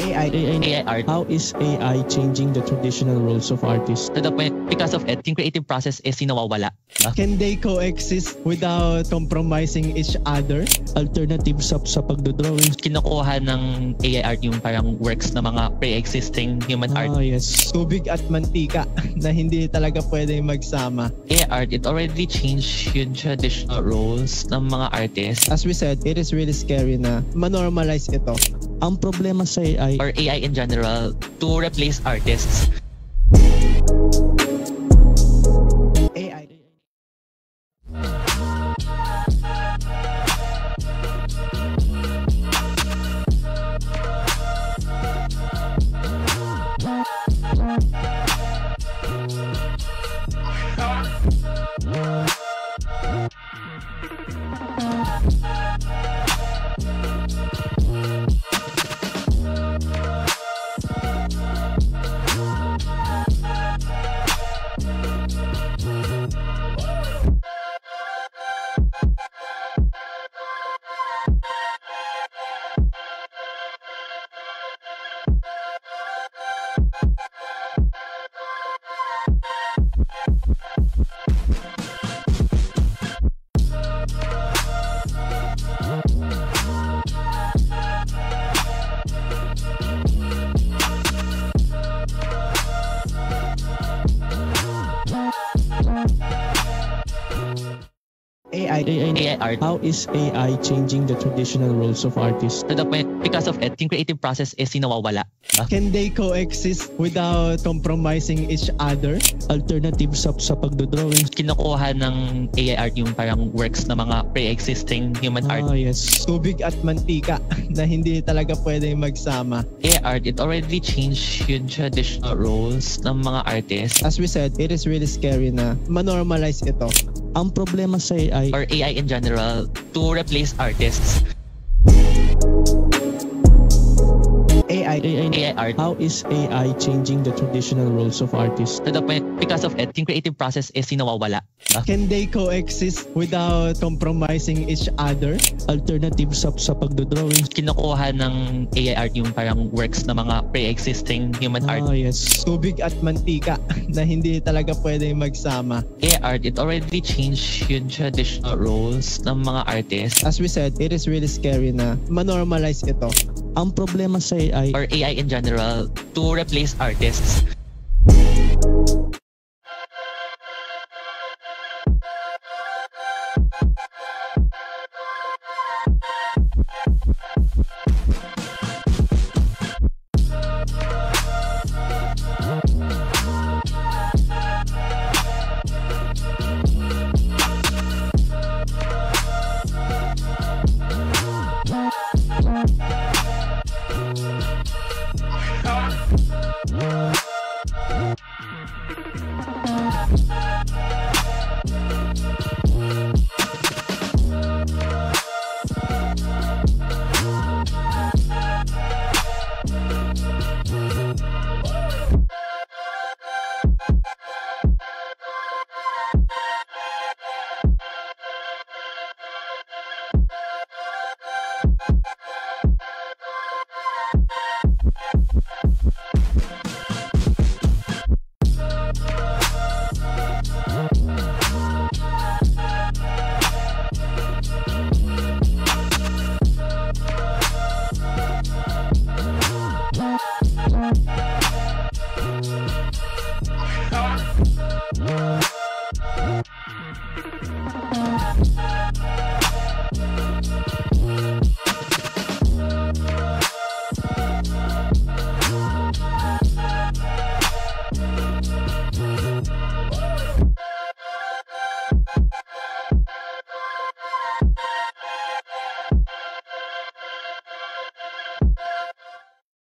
AI art. How is AI changing the traditional roles of artists? To the point, because of it, yung creative process is nawawala. Can they coexist without compromising each other? Alternatives sa pagdodrawing. Kinukuha ng AI art yung parang works na mga pre-existing human art. Yes. Tubig at mantika na hindi talaga pwedeng magsama. AI art, it already changed yung traditional roles ng mga artists. As we said, it is really scary na manormalize ito. Ang problema sa AI Or AI in general to replace artists. AI art. How is AI changing the traditional roles of artists? To the point, because of it, yung creative process is nawawala. Can they coexist without compromising each other? Alternatives sa pagdodrawing. Kinukuha ng AI art yung parang works na mga pre-existing human art. Yes. Tubig at mantika na hindi talaga pwedeng magsama. AI art, it already changed yung traditional roles ng mga artists. As we said, it is really scary na manormalize ito. Ang problema sa AI Or AI in general to replace artists. AI art. How is AI changing the traditional roles of artists? To the point, because of it, yung creative process is nawawala. Can they coexist without compromising each other? Alternatives sa pagdodrawing. Kinukuha ng AI art yung parang works na mga pre-existing human art. Yes. Tubig at mantika na hindi talaga pwedeng magsama. AI art, it already changed yung traditional roles ng mga artists. As we said, it is really scary na manormalize ito. Ang problema sa AI Or AI in general to replace artists.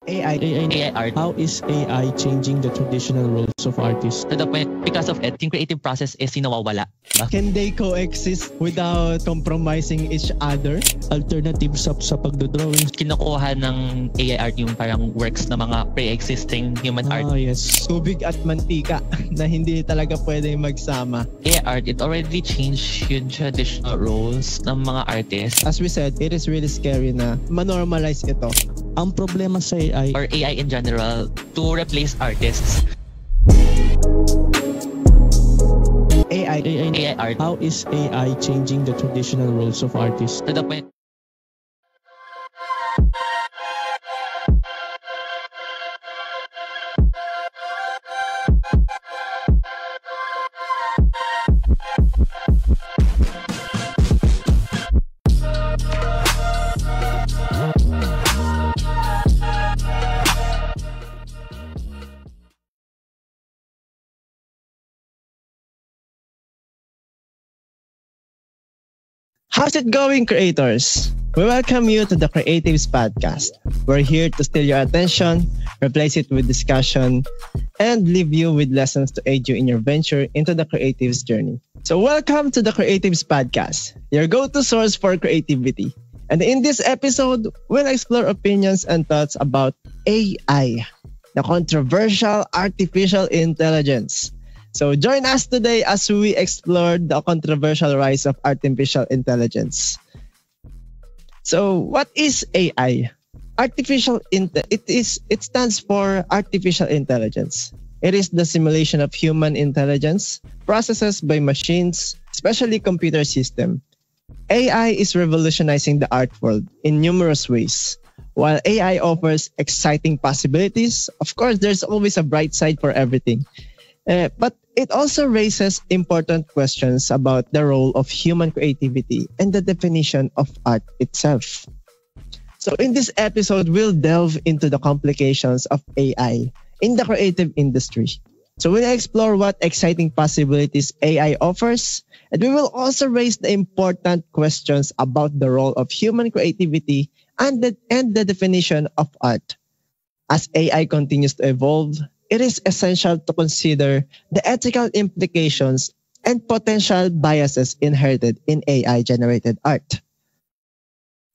AI art. How is AI changing the traditional roles of artists? To the point, because of it, yung creative process is nawawala. Can they coexist without compromising each other? Alternatives sa pagdodrawing. Kinukuha ng AI art yung parang works na mga pre-existing human art. Yes. Tubig at mantika na hindi talaga pwedeng magsama. AI art, it already changed yung traditional roles ng mga artists. As we said, it is really scary na manormalize ito. Ang problema sa AI Or AI in general to replace artists. AI art. How is AI changing the traditional roles of artists? To the point, How's it going, creators? We welcome you to the Creatives Podcast. We're here to steal your attention, replace it with discussion, and leave you with lessons to aid you in your venture into the creatives journey. So welcome to the Creatives Podcast, your go-to source for creativity. And in this episode, we'll explore opinions and thoughts about AI, the controversial artificial intelligence. So join us today as we explore the controversial rise of artificial intelligence. So what is AI? It stands for artificial intelligence. It is the simulation of human intelligence processes by machines, especially computer system. AI is revolutionizing the art world in numerous ways. While AI offers exciting possibilities, of course, there's always a bright side for everything. But it also raises important questions about the role of human creativity and the definition of art itself. So in this episode, we'll delve into the complications of AI in the creative industry. So we'll explore what exciting possibilities AI offers, and we will also raise the important questions about the role of human creativity and the definition of art. As AI continues to evolve, it is essential to consider the ethical implications and potential biases inherited in AI-generated art.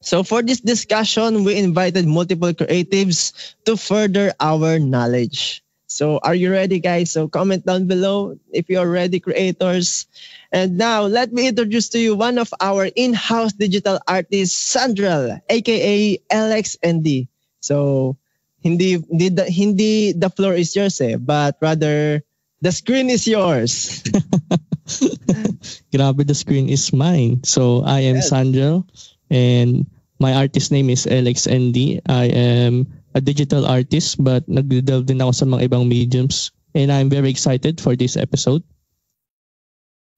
So for this discussion, we invited multiple creatives to further our knowledge. So are you ready, guys? So comment down below if you're ready, creators. And now, let me introduce to you one of our in-house digital artists, Sandrel, aka LXND. So hindi the floor is yours but rather the screen is yours. Grabe, the screen is mine. So I am Sandrel and my artist name is LXND. I am a digital artist but nagde-delve din ako sa mga ibang mediums and I'm very excited for this episode.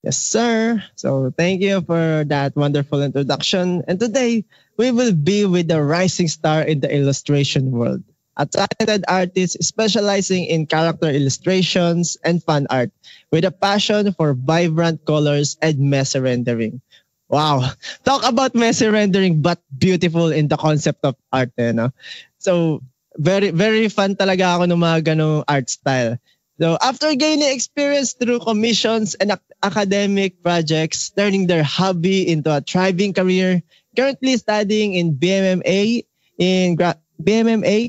Yes, sir. So thank you for that wonderful introduction. And today we will be with the rising star in the illustration world. A talented artist specializing in character illustrations and fan art with a passion for vibrant colors and messy rendering. Wow. Talk about messy rendering but beautiful in the concept of art. No? So very, very fun talaga ako ng mga ganong art style. So after gaining experience through commissions and academic projects, turning their hobby into a thriving career, currently studying in BMMA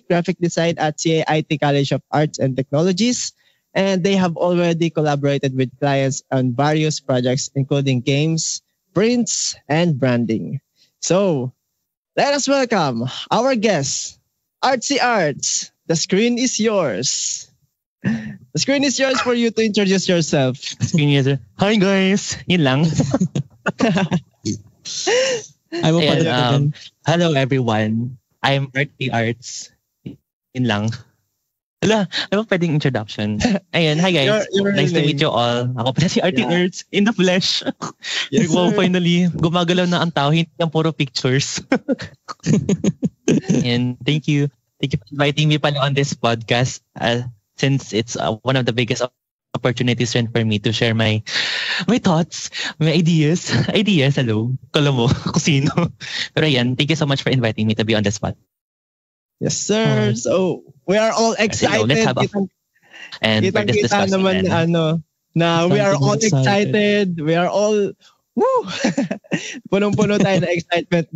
Graphic Design at CAIT College of Arts and Technologies. And they have already collaborated with clients on various projects, including games, prints, and branding. So, let us welcome our guest, Artsy Arts. The screen is yours. The screen is yours for you to introduce yourself. Hi guys! Yun lang. Hello everyone. I'm Artsy Arts. Yun lang. Hala, ano pwedeng introduction? Ayun, hi guys. Nice to meet you all. Ako pala si Artsy Arts in the flesh. Yes, wow, finally, gumagalaw na ang tao. Hindi lang puro pictures. And thank you. Thank you for inviting me pala on this podcast. Since it's one of the biggest opportunities rin for me to share my thoughts, my ideas. Hello. Kala mo, kung sino. Pero yan, thank you so much for inviting me to be on this spot. Yes, sir. So, we are all excited. Let's have and for this discussion, naman na we are all excited. We are all, woo! Punong-puno tayo na excitement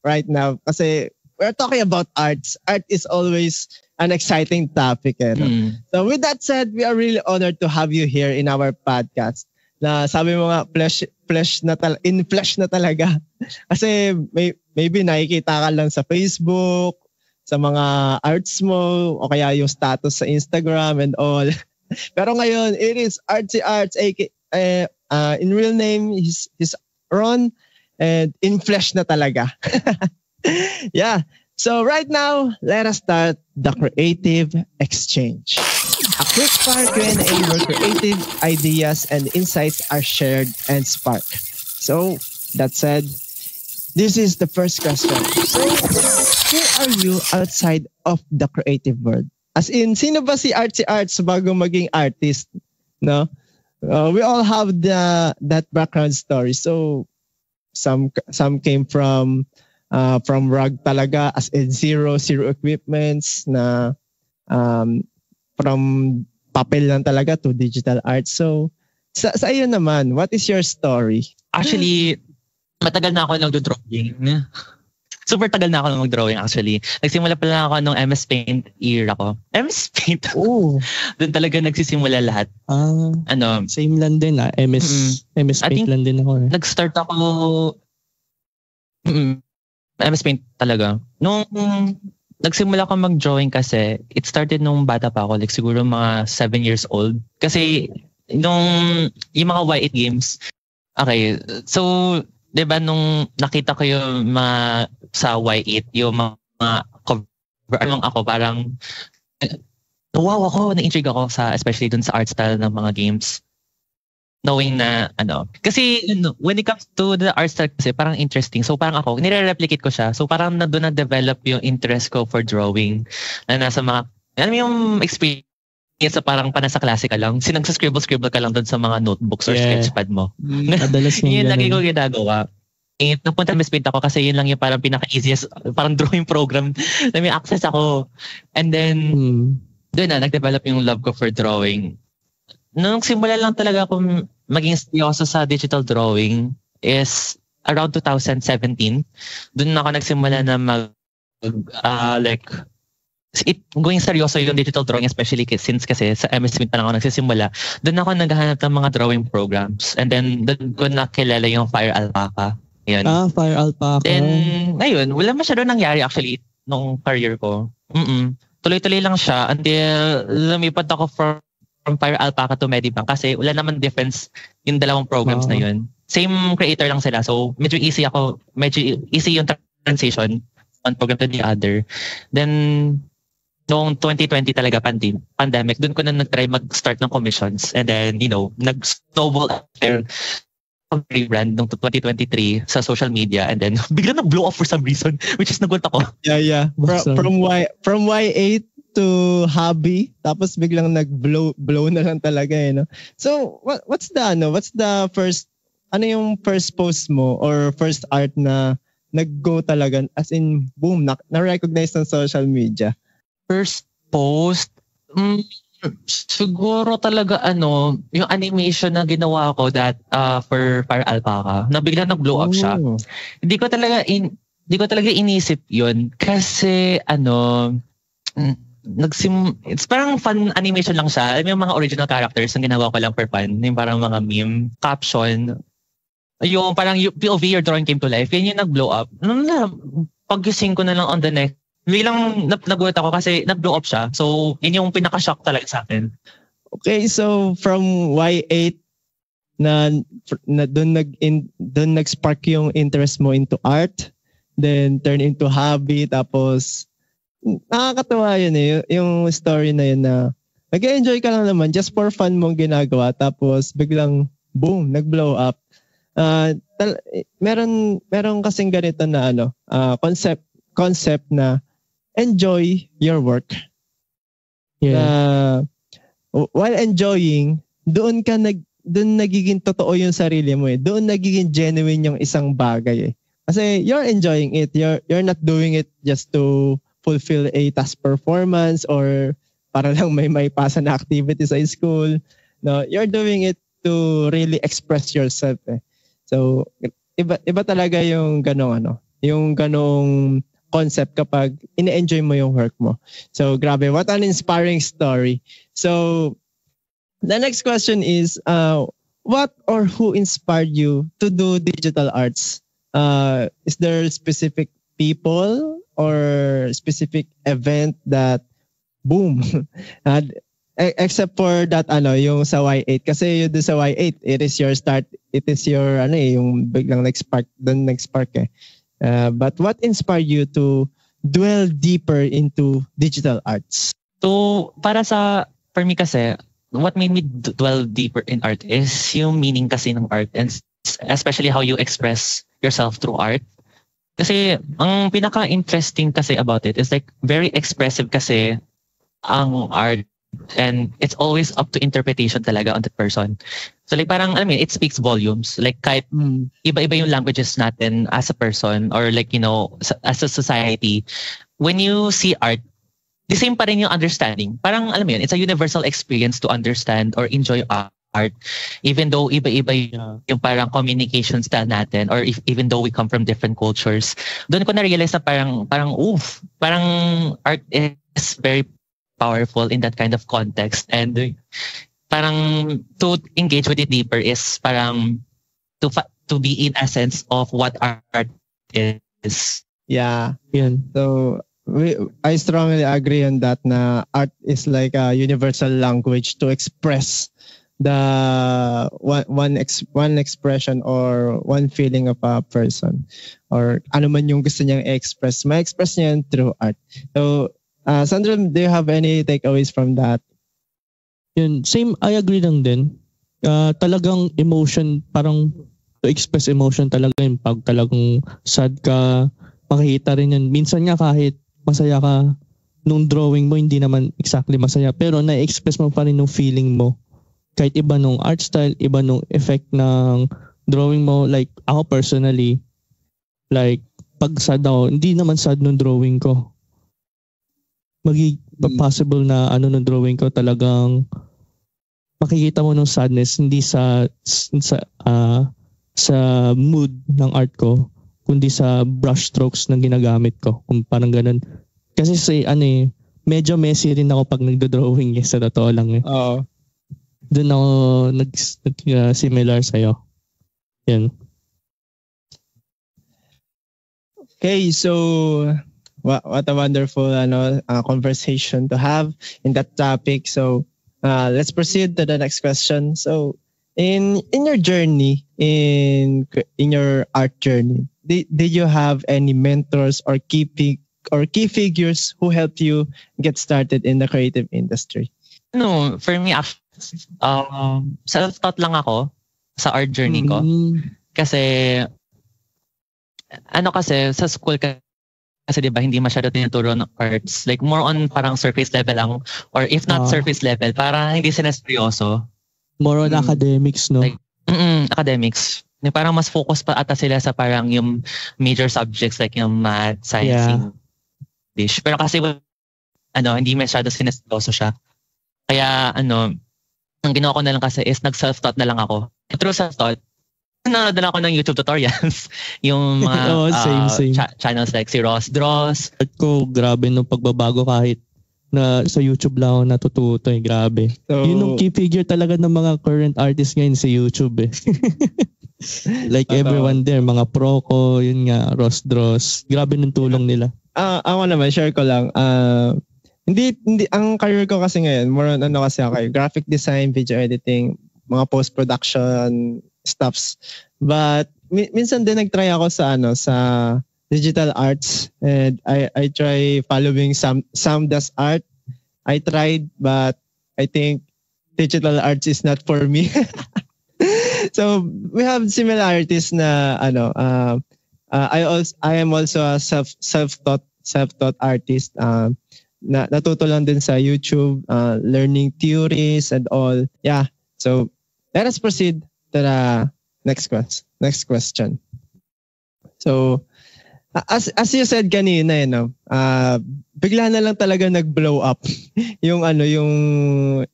right now. Kasi we're talking about arts. Art is always an exciting topic. So with that said, we are really honored to have you here in our podcast. Na sabi mo nga, in flesh na talaga. Kasi maybe nakikita ka lang sa Facebook, sa mga arts mo, o kaya yung status sa Instagram and all. Pero ngayon, it is Artsy Arts, in real name, he's Ron, and in flesh na talaga. Yeah. So right now, let us start the creative exchange. A quick fire Q&A where creative ideas and insights are shared and sparked. So, that said, this is the first question. So, who are you outside of the creative world? As in, sino ba si Artsy Arts bago maging artist? No? We all have that background story. So, some came from rug talaga, as in zero equipments na from papel lang talaga to digital art. So, sa iyo naman, what is your story? Actually, matagal na ako nag-drawing. Super tagal na ako mag-drawing actually. Nagsimula pa lang ako nung MS Paint era ko. MS Paint? Oh. Doon talaga nagsisimula lahat. Same lang din MS Paint lang din ako. Nag-start ako MS Paint talaga. Nung nagsimula ako mag-drawing kasi, it started nung bata pa ako. Like siguro mga 7 years old. Kasi yung mga Y8 games. Okay, so 'di ba nung nakita ko yung mga sa Y8 yung mga cover ako parang wow ako, na-intrigue ako sa especially dun sa art style ng mga games. Knowing na kasi when it comes to the art style kasi parang interesting. So parang ako nire-replicate ko siya. So parang doon na-develop yung interest ko for drawing na nasa mga yung experience sa parang panasa klase ka lang. Scribble ka lang doon sa mga notebooks or sketchpad mo. Madalas yun lagi ko ginagawa. Napunta MS Paint ako kasi yun lang yung parang pinaka-easiest parang drawing program na may access ako. And then, doon nag-develop yung love ko for drawing. Nung simula lang talaga akong maging seryoso sa digital drawing is around 2017. Doon ako nagsimula na going seryoso yung digital drawing, especially since kasi sa MS Paint pa lang ako nagsisimula. Doon ako naghahanap ng mga drawing programs. And then, doon ko nakilala yung Fire Alpaca. Yan. Fire Alpaca. Then, ayun, wala masyado nangyari actually nung career ko. Tuloy-tuloy lang siya until lumipat ako from Fire Alpaca to Medibank kasi wala naman difference yung dalawang programs na yun. Same creator lang sila. So, medyo easy yung transition one program to the other. Then, noong 2020 talaga, pandemic, doon ko na nag-try mag-start ng commissions. And then, nag-snowball after rebrand noong 2023 sa social media. And then, bigla nag-blow off for some reason, which is nagulat ako. Yeah. From Y8 to hobby, tapos biglang nag-blow na lang talaga no? So, what's the first, yung first post mo or first art na nag-go talaga, as in, boom, na-recognize ng social media? First post, siguro talaga yung animation na ginawa ko for Fire Alpaca, na bigla nag-blow up siya. Hindi ko talaga inisip yun kasi it's parang fun animation lang siya. Yung mga original characters na ginawa ko lang for fun, yung parang mga meme, caption, yung parang POV your drawing came to life, yan yung nag-blow up. Pag-gising ko na lang on the next, bilang nagulat ako kasi nag-blow up siya. So, yun yung pinaka-shock talaga sa akin. Okay, so from Y8 na doon nag-spark yung interest mo into art, then turn into hobby, tapos nakakatawa yun yung story na yun na nag-enjoy ka lang naman, just for fun mong ginagawa, tapos biglang boom, nag-blow up. Meron kasing ganito na concept na enjoy your work. Yeah. While enjoying, doon nagiging totoo yung sarili mo . Doon nagiging genuine yung isang bagay . Kasi you're enjoying it. You're not doing it just to fulfill a task performance or para lang may pasa na activity sa school. No, you're doing it to really express yourself. So iba talaga yung ganong concept kapag ine-enjoy mo yung work mo. So grabe, what an inspiring story. So the next question is, what or who inspired you to do digital arts? Is there specific people or specific event that boom? Except for that yung sa Y8 kasi yung sa Y8 it is your start, it is your yung biglang nag-spark but what inspired you to dwell deeper into digital arts? So for me kasi, what made me dwell deeper in art is yung meaning kasi ng art, and especially how you express yourself through art. Kasi ang pinaka-interesting kasi about it is like very expressive kasi ang art, and it's always up to interpretation talaga on the person. So like parang it speaks volumes. Like kahit iba-iba yung languages natin as a person or like as a society, when you see art, the same pa rin yung understanding. Parang it's a universal experience to understand or enjoy art, even though iba-iba yung parang communication style natin, or even though we come from different cultures. Doon ko na-realize na parang art is very powerful in that kind of context, and parang to engage with it deeper is parang to be in essence of what art is. Yeah. So I strongly agree on that na art is like a universal language to express the one expression or one feeling of a person, or ano man yung gusto niyang express, ma-express niya yan through art. So Sandra, do you have any takeaways from that? Same, I agree lang din. Talagang emotion, parang to express emotion talaga yung pag talagang sad ka, makikita rin yan. Minsan nga kahit masaya ka, nung drawing mo hindi naman exactly masaya, pero na-express mo pa rin yung feeling mo. Kahit iba nung art style, iba nung effect ng drawing mo. Like ako personally, like pag sad ako, hindi naman sad nung drawing ko. Possible na nung drawing ko talagang makikita mo nung sadness, hindi sa mood ng art ko, kundi sa brush strokes na ginagamit ko. Kung parang ganun. Kasi medyo messy rin ako pag nagdo-drawing sa totoo lang. Oo. Doon ako similar sa'yo. Yan. Okay, so what a wonderful conversation to have in that topic. So let's proceed to the next question. So in your journey, in your art journey, did you have any mentors or key figures who helped you get started in the creative industry? No, for me, self-taught lang ako sa art journey ko. Kasi sa school kasi diba hindi masyado tinuturo ng arts, like more on parang surface level lang, or if not surface level, parang hindi sineryoso. More on academics, no? Like, academics. Parang mas focus pa ata sila sa parang yung major subjects like yung math, science, English. Pero kasi hindi masyado sineryoso siya. Kaya ang ginawa ko na lang kasi is nag-self-taught na lang ako. Through self-taught, nanonood ako ng YouTube tutorials. Yung mga same. Channels like si Ross Draws. Art ko, grabe nung pagbabago kahit na sa YouTube lang ako natututo. Grabe. So, yun yung key figure talaga ng mga current artists ngayon sa YouTube. Like everyone there, mga Proco, yun nga, Ross Draws. Grabe nung tulong nila. Ako naman, share ko lang. Hindi, ang career ko kasi ngayon, more on kasi ako, graphic design, video editing, mga post-production stuffs. But minsan din nagtry ako sa digital arts, and I try following some does art. I tried, but I think digital arts is not for me. So we have similarities na I am also a self-taught artist. Natuto lang din sa YouTube, learning theories and all. Yeah. So let us proceed to the next question. So as you said kanina, bigla na lang talaga nag-blow up yung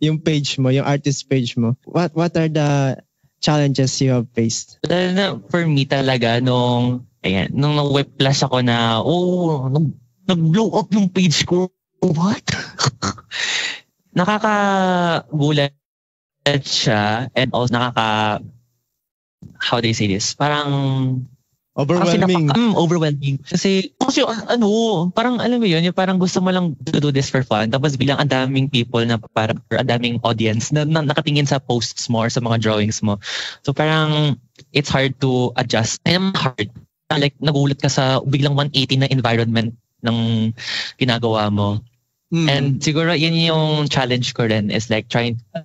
yung page mo, yung artist page mo. What are the challenges you have faced? For me talaga, nung whiplash ako na, nag-blow up yung page ko. What? Nakakagulat siya, and also how do you say this? Parang overwhelming. Overwhelming. Kasi parang alam mo yun, yung parang gusto mo lang to do this for fun. Tapos bilang ang daming people na parang, or ang daming audience na nakatingin sa posts mo or sa mga drawings mo. So parang it's hard to adjust. And hard. Like nagulat ka sa biglang 180 na environment ng ginagawa mo. And siguro yun yung challenge ko rin, is like trying to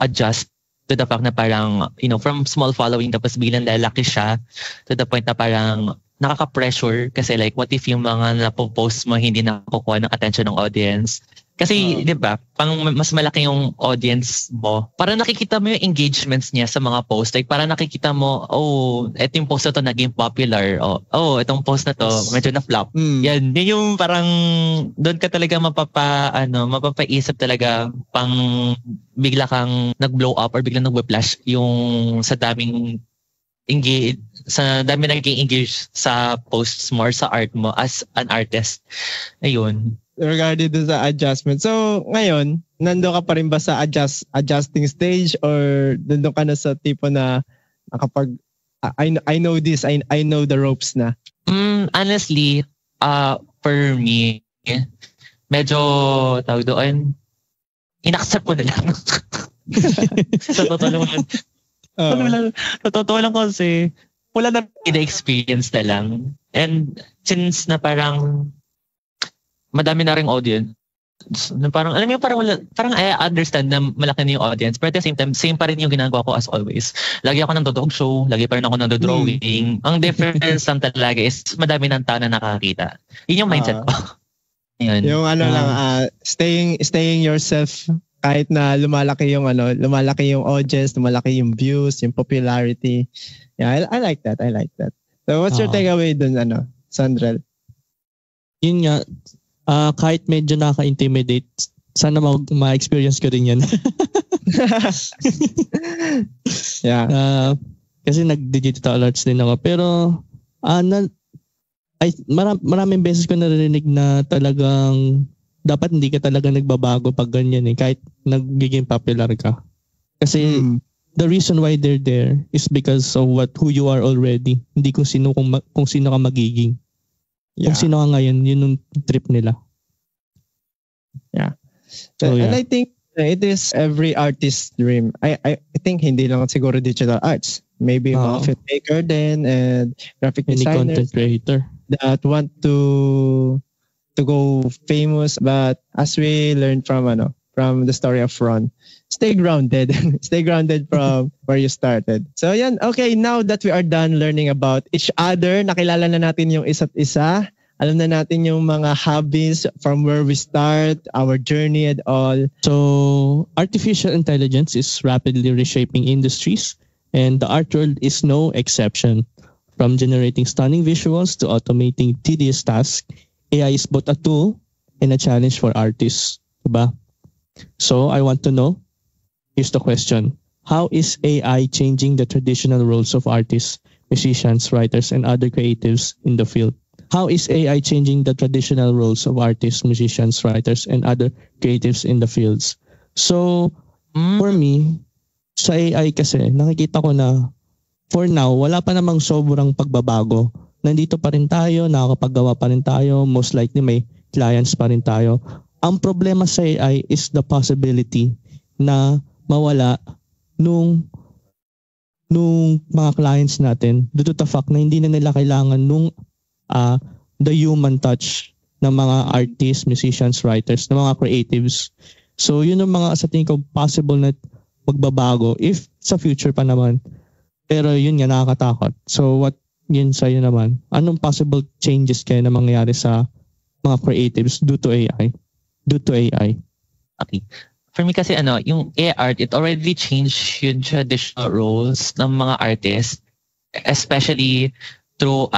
adjust to the fact na parang, from small following tapos biglang lalaki siya to the point na parang nakaka-pressure kasi like what if yung mga napopost mo hindi nakukuha ng attention ng audience? Kasi, di ba, pang mas malaki yung audience mo, para nakikita mo yung engagements niya sa mga post. Like, para nakikita mo, eto yung post na to naging popular. Itong post na to, medyo na-flop. Yan yung parang, doon ka talaga mapapaisip talaga pang bigla kang nag-blow up or bigla nag-whiplash yung sa daming naging engage sa posts mo or sa art mo as an artist. Ayun. Regarding dun sa adjustment. So, ngayon, nando ka pa rin ba sa adjusting stage or nando ka na sa tipo na kapag I know this, I know the ropes na? Honestly, for me, medyo tawag doon, inaccept ko na lang. Sa totoo lang kasi wala na experience na lang. And since na parang madami na ring audience. Parang, alam mo, parang I understand na malaki na yung audience. But at the same time, same pa rin yung ginagawa ko as always. Lagi ako nang-dog show, lagi pa rin ako nang-drawing. Ang difference lang talaga is madami ng tao na nakakita. Yun yung mindset ko. Yun. Yung staying yourself kahit na lumalaki yung audience, lumalaki yung views, yung popularity. Yeah, I like that. So what's your takeaway dun, Sandrel? Yun nga, kahit medyo naka-intimidate, sana ma-experience ko rin yan. Yeah. Kasi nag-digital arts din ako. Pero maraming beses ko narinig na talagang dapat hindi ka talaga nagbabago pag ganyan kahit nagiging popular ka. Kasi the reason why they're there is because of who you are already. Hindi kung sino ka magiging. Yeah. Kung sino ka ngayon, yun yung trip nila. Yeah. And I think it is every artist's dream. I think hindi lang siguro digital arts. Maybe mga filmmaker din and graphic designers. Content creator. That want to go famous. But as we learned from the story of Ron, stay grounded. Stay grounded from where you started. So yan, okay, now that we are done learning about each other, nakilala na natin yung isa't isa. Alam na natin yung mga hobbies from where we start, our journey and all. So, artificial intelligence is rapidly reshaping industries, and the art world is no exception. From generating stunning visuals to automating tedious tasks, AI is both a tool and a challenge for artists. Diba? So, I want to know, here's the question. How is AI changing the traditional roles of artists, musicians, writers, and other creatives in the field? How is AI changing the traditional roles of artists, musicians, writers, and other creatives in the fields? So, for me, sa AI kasi, nakikita ko na for now, wala pa namang sobrang pagbabago. Nandito pa rin tayo, nakakapaggawa pa rin tayo, most likely may clients pa rin tayo. Ang problema sa AI is the possibility na mawala nung mga clients natin due to the fact na hindi na nila kailangan nung the human touch ng mga artists, musicians, writers, ng mga creatives. So yun ang mga sa tingin ko possible na magbabago if sa future pa naman. Pero yun nga nakakatakot. So what yun sa'yo naman? Anong possible changes kaya na mangyayari sa mga creatives due to AI? Okay. For me kasi yung AI art, it already changed yung traditional roles ng mga artists, especially through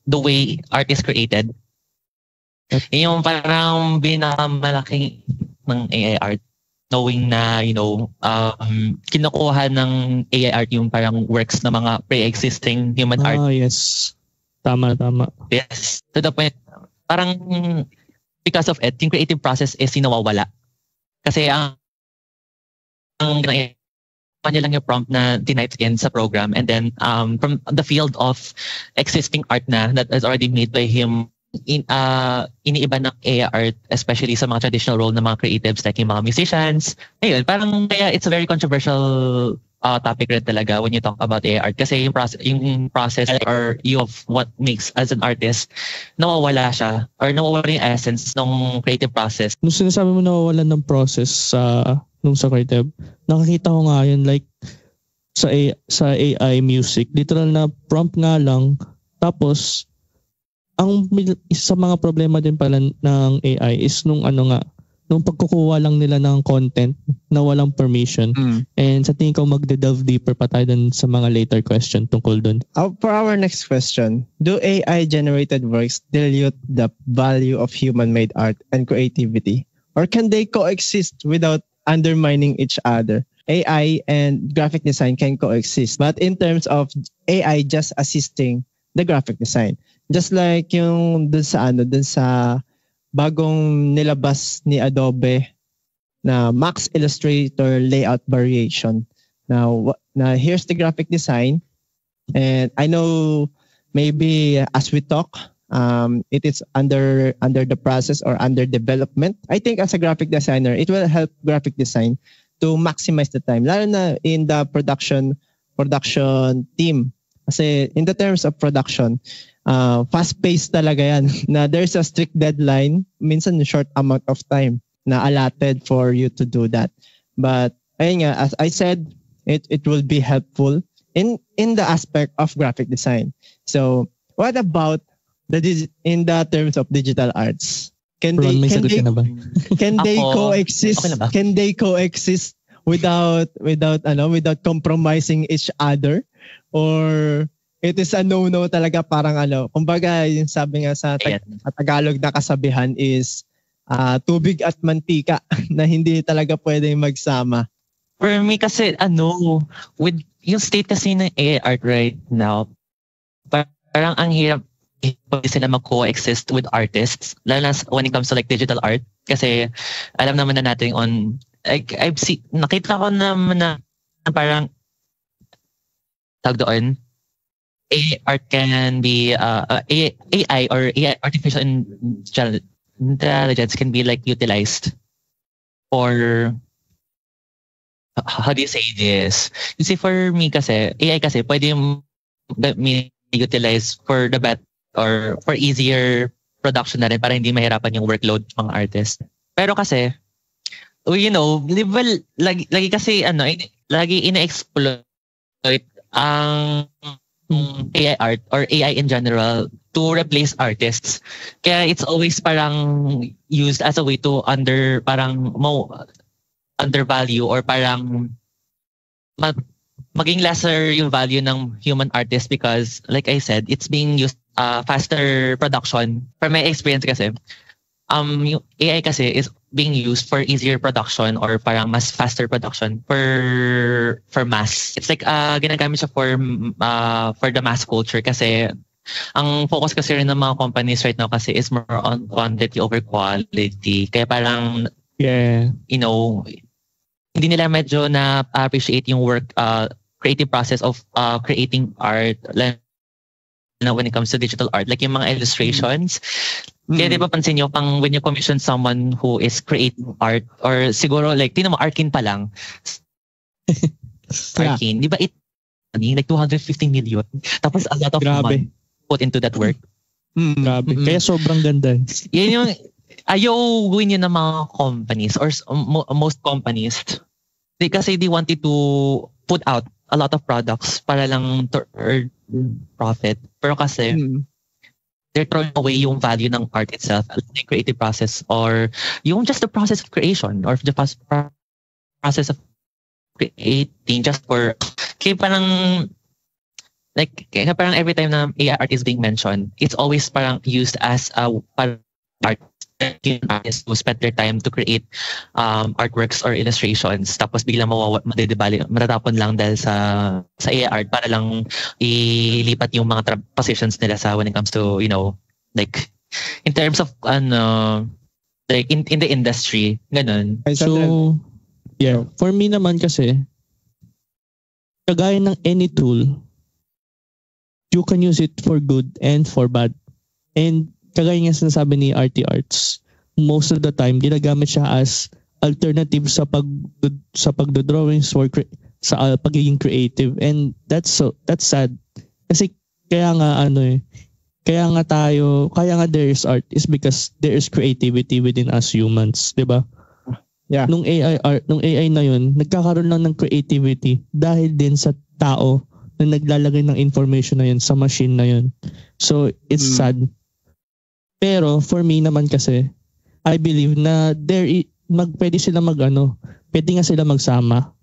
the way art is created. Sikat. Yung parang pinakamalaking ng AI art, knowing na, kinukuha ng AI art yung parang works na mga pre-existing human art. Yes. Tama. Yes. To the point, parang because of it, yung creative process is nawawala. Kasi ang kanya lang yung prompt na type in sa program, and then from the field of existing art na that is already made by him, iniiba ng AI art, especially sa mga traditional role ng mga creatives like yung mga musicians. Ayun, parang kaya it's a very controversial topic rin talaga when you talk about AI art, kasi yung process or you of what makes as an artist, nawawala siya or nawawala yung essence ng creative process. Nung sinasabi mo nawawalan ng process nung sa creative, nakakita ko nga yun like sa AI music, literal na prompt nga lang, tapos ang isa sa mga problema din pala ng AI is nung pagkukuha lang nila ng content na walang permission. And sa tingin ko magde-delve deeper pa tayo dun sa mga later question tungkol dun. For our next question, do AI-generated works dilute the value of human-made art and creativity? Or can they coexist without undermining each other? AI and graphic design can coexist, but in terms of AI just assisting the graphic design. Just like yung dun sa bagong nilabas ni Adobe na Max Illustrator layout variation. Now here's the graphic design, and I know maybe as we talk, it is under the process or under development. I think as a graphic designer, it will help graphic design to maximize the time, lalo na in the production team. Kasi in the terms of production, fast-paced talaga yan. Na there's a strict deadline, minsan short amount of time na allotted for you to do that. But ayun nga, as I said, it will be helpful in the aspect of graphic design. So what about in the terms of digital arts? Can they coexist? Okay na ba? Can they coexist without compromising each other? Or it is a no-no talaga, parang kumbaga yung sabi nga sa Tagalog na kasabihan is tubig at mantika na hindi talaga pwedeng magsama. For me kasi with yung state kasi ng AI art right now, parang ang hirap sila mag-coexist with artists, lalo na when it comes to like digital art, kasi alam naman na natin nakita ko naman na parang tag doon, AI art can be AI or AI, artificial intelligence can be like utilized for, how do you say this? You see, for me kasi AI kasi pwede yung utilize for the better or for easier production na rin para hindi mahirapan yung workload ng mga artist. Pero kasi, lagi kasi lagi ina-exploit ang AI art or AI in general to replace artists. Kaya it's always parang used as a way to undervalue or parang maging lesser yung value ng human artist, because like I said, it's being used faster production. For my experience kasi, yung AI kasi is being used for easier production or parang mas faster production for mass. It's like ginagamit siya for the mass culture, kasi ang focus kasi rin ng mga companies right now kasi is more on quantity over quality. Kaya parang hindi nila medyo na appreciate yung work creative process of creating art when it comes to digital art, like yung mga illustrations. Kaya di ba pansin nyo, when you commission someone who is creating art, or siguro like, tingnan mo, Arkane pa lang. Arkane, di ba like 250 million? Tapos a lot of money put into that work. Grabe. Kaya sobrang ganda. Yan yung, ayaw gawin yun ng mga companies or most companies. Kasi they wanted to put out a lot of products para lang to earn profit. Pero kasi, they're throwing away yung value ng art itself, the creative process, or yung just the process of creation, or the process of creating just for, kaya parang every time na AI art is being mentioned, it's always parang used as artists who spend their time to create artworks or illustrations, tapos biglang matatapon lang dahil sa AI art para lang ilipat yung mga positions nila sa when it comes to, like in terms of like in the industry, ganun. So yeah, for me naman kasi, kagaya ng any tool, you can use it for good and for bad. And kagaya nga sinasabi ni RT Arts, most of the time ginagamit siya as alternative sa pagdodrawings or sa pagiging creative, and that's sad. Kasi kaya nga there is art is because there is creativity within us humans, 'di ba? Yeah. Nung AI na yun, nagkakaroon lang ng creativity dahil din sa tao na naglalagay ng information na yun sa machine na yun. So it's sad. Pero for me naman kasi, I believe na pwede sila pwede nga sila magsama.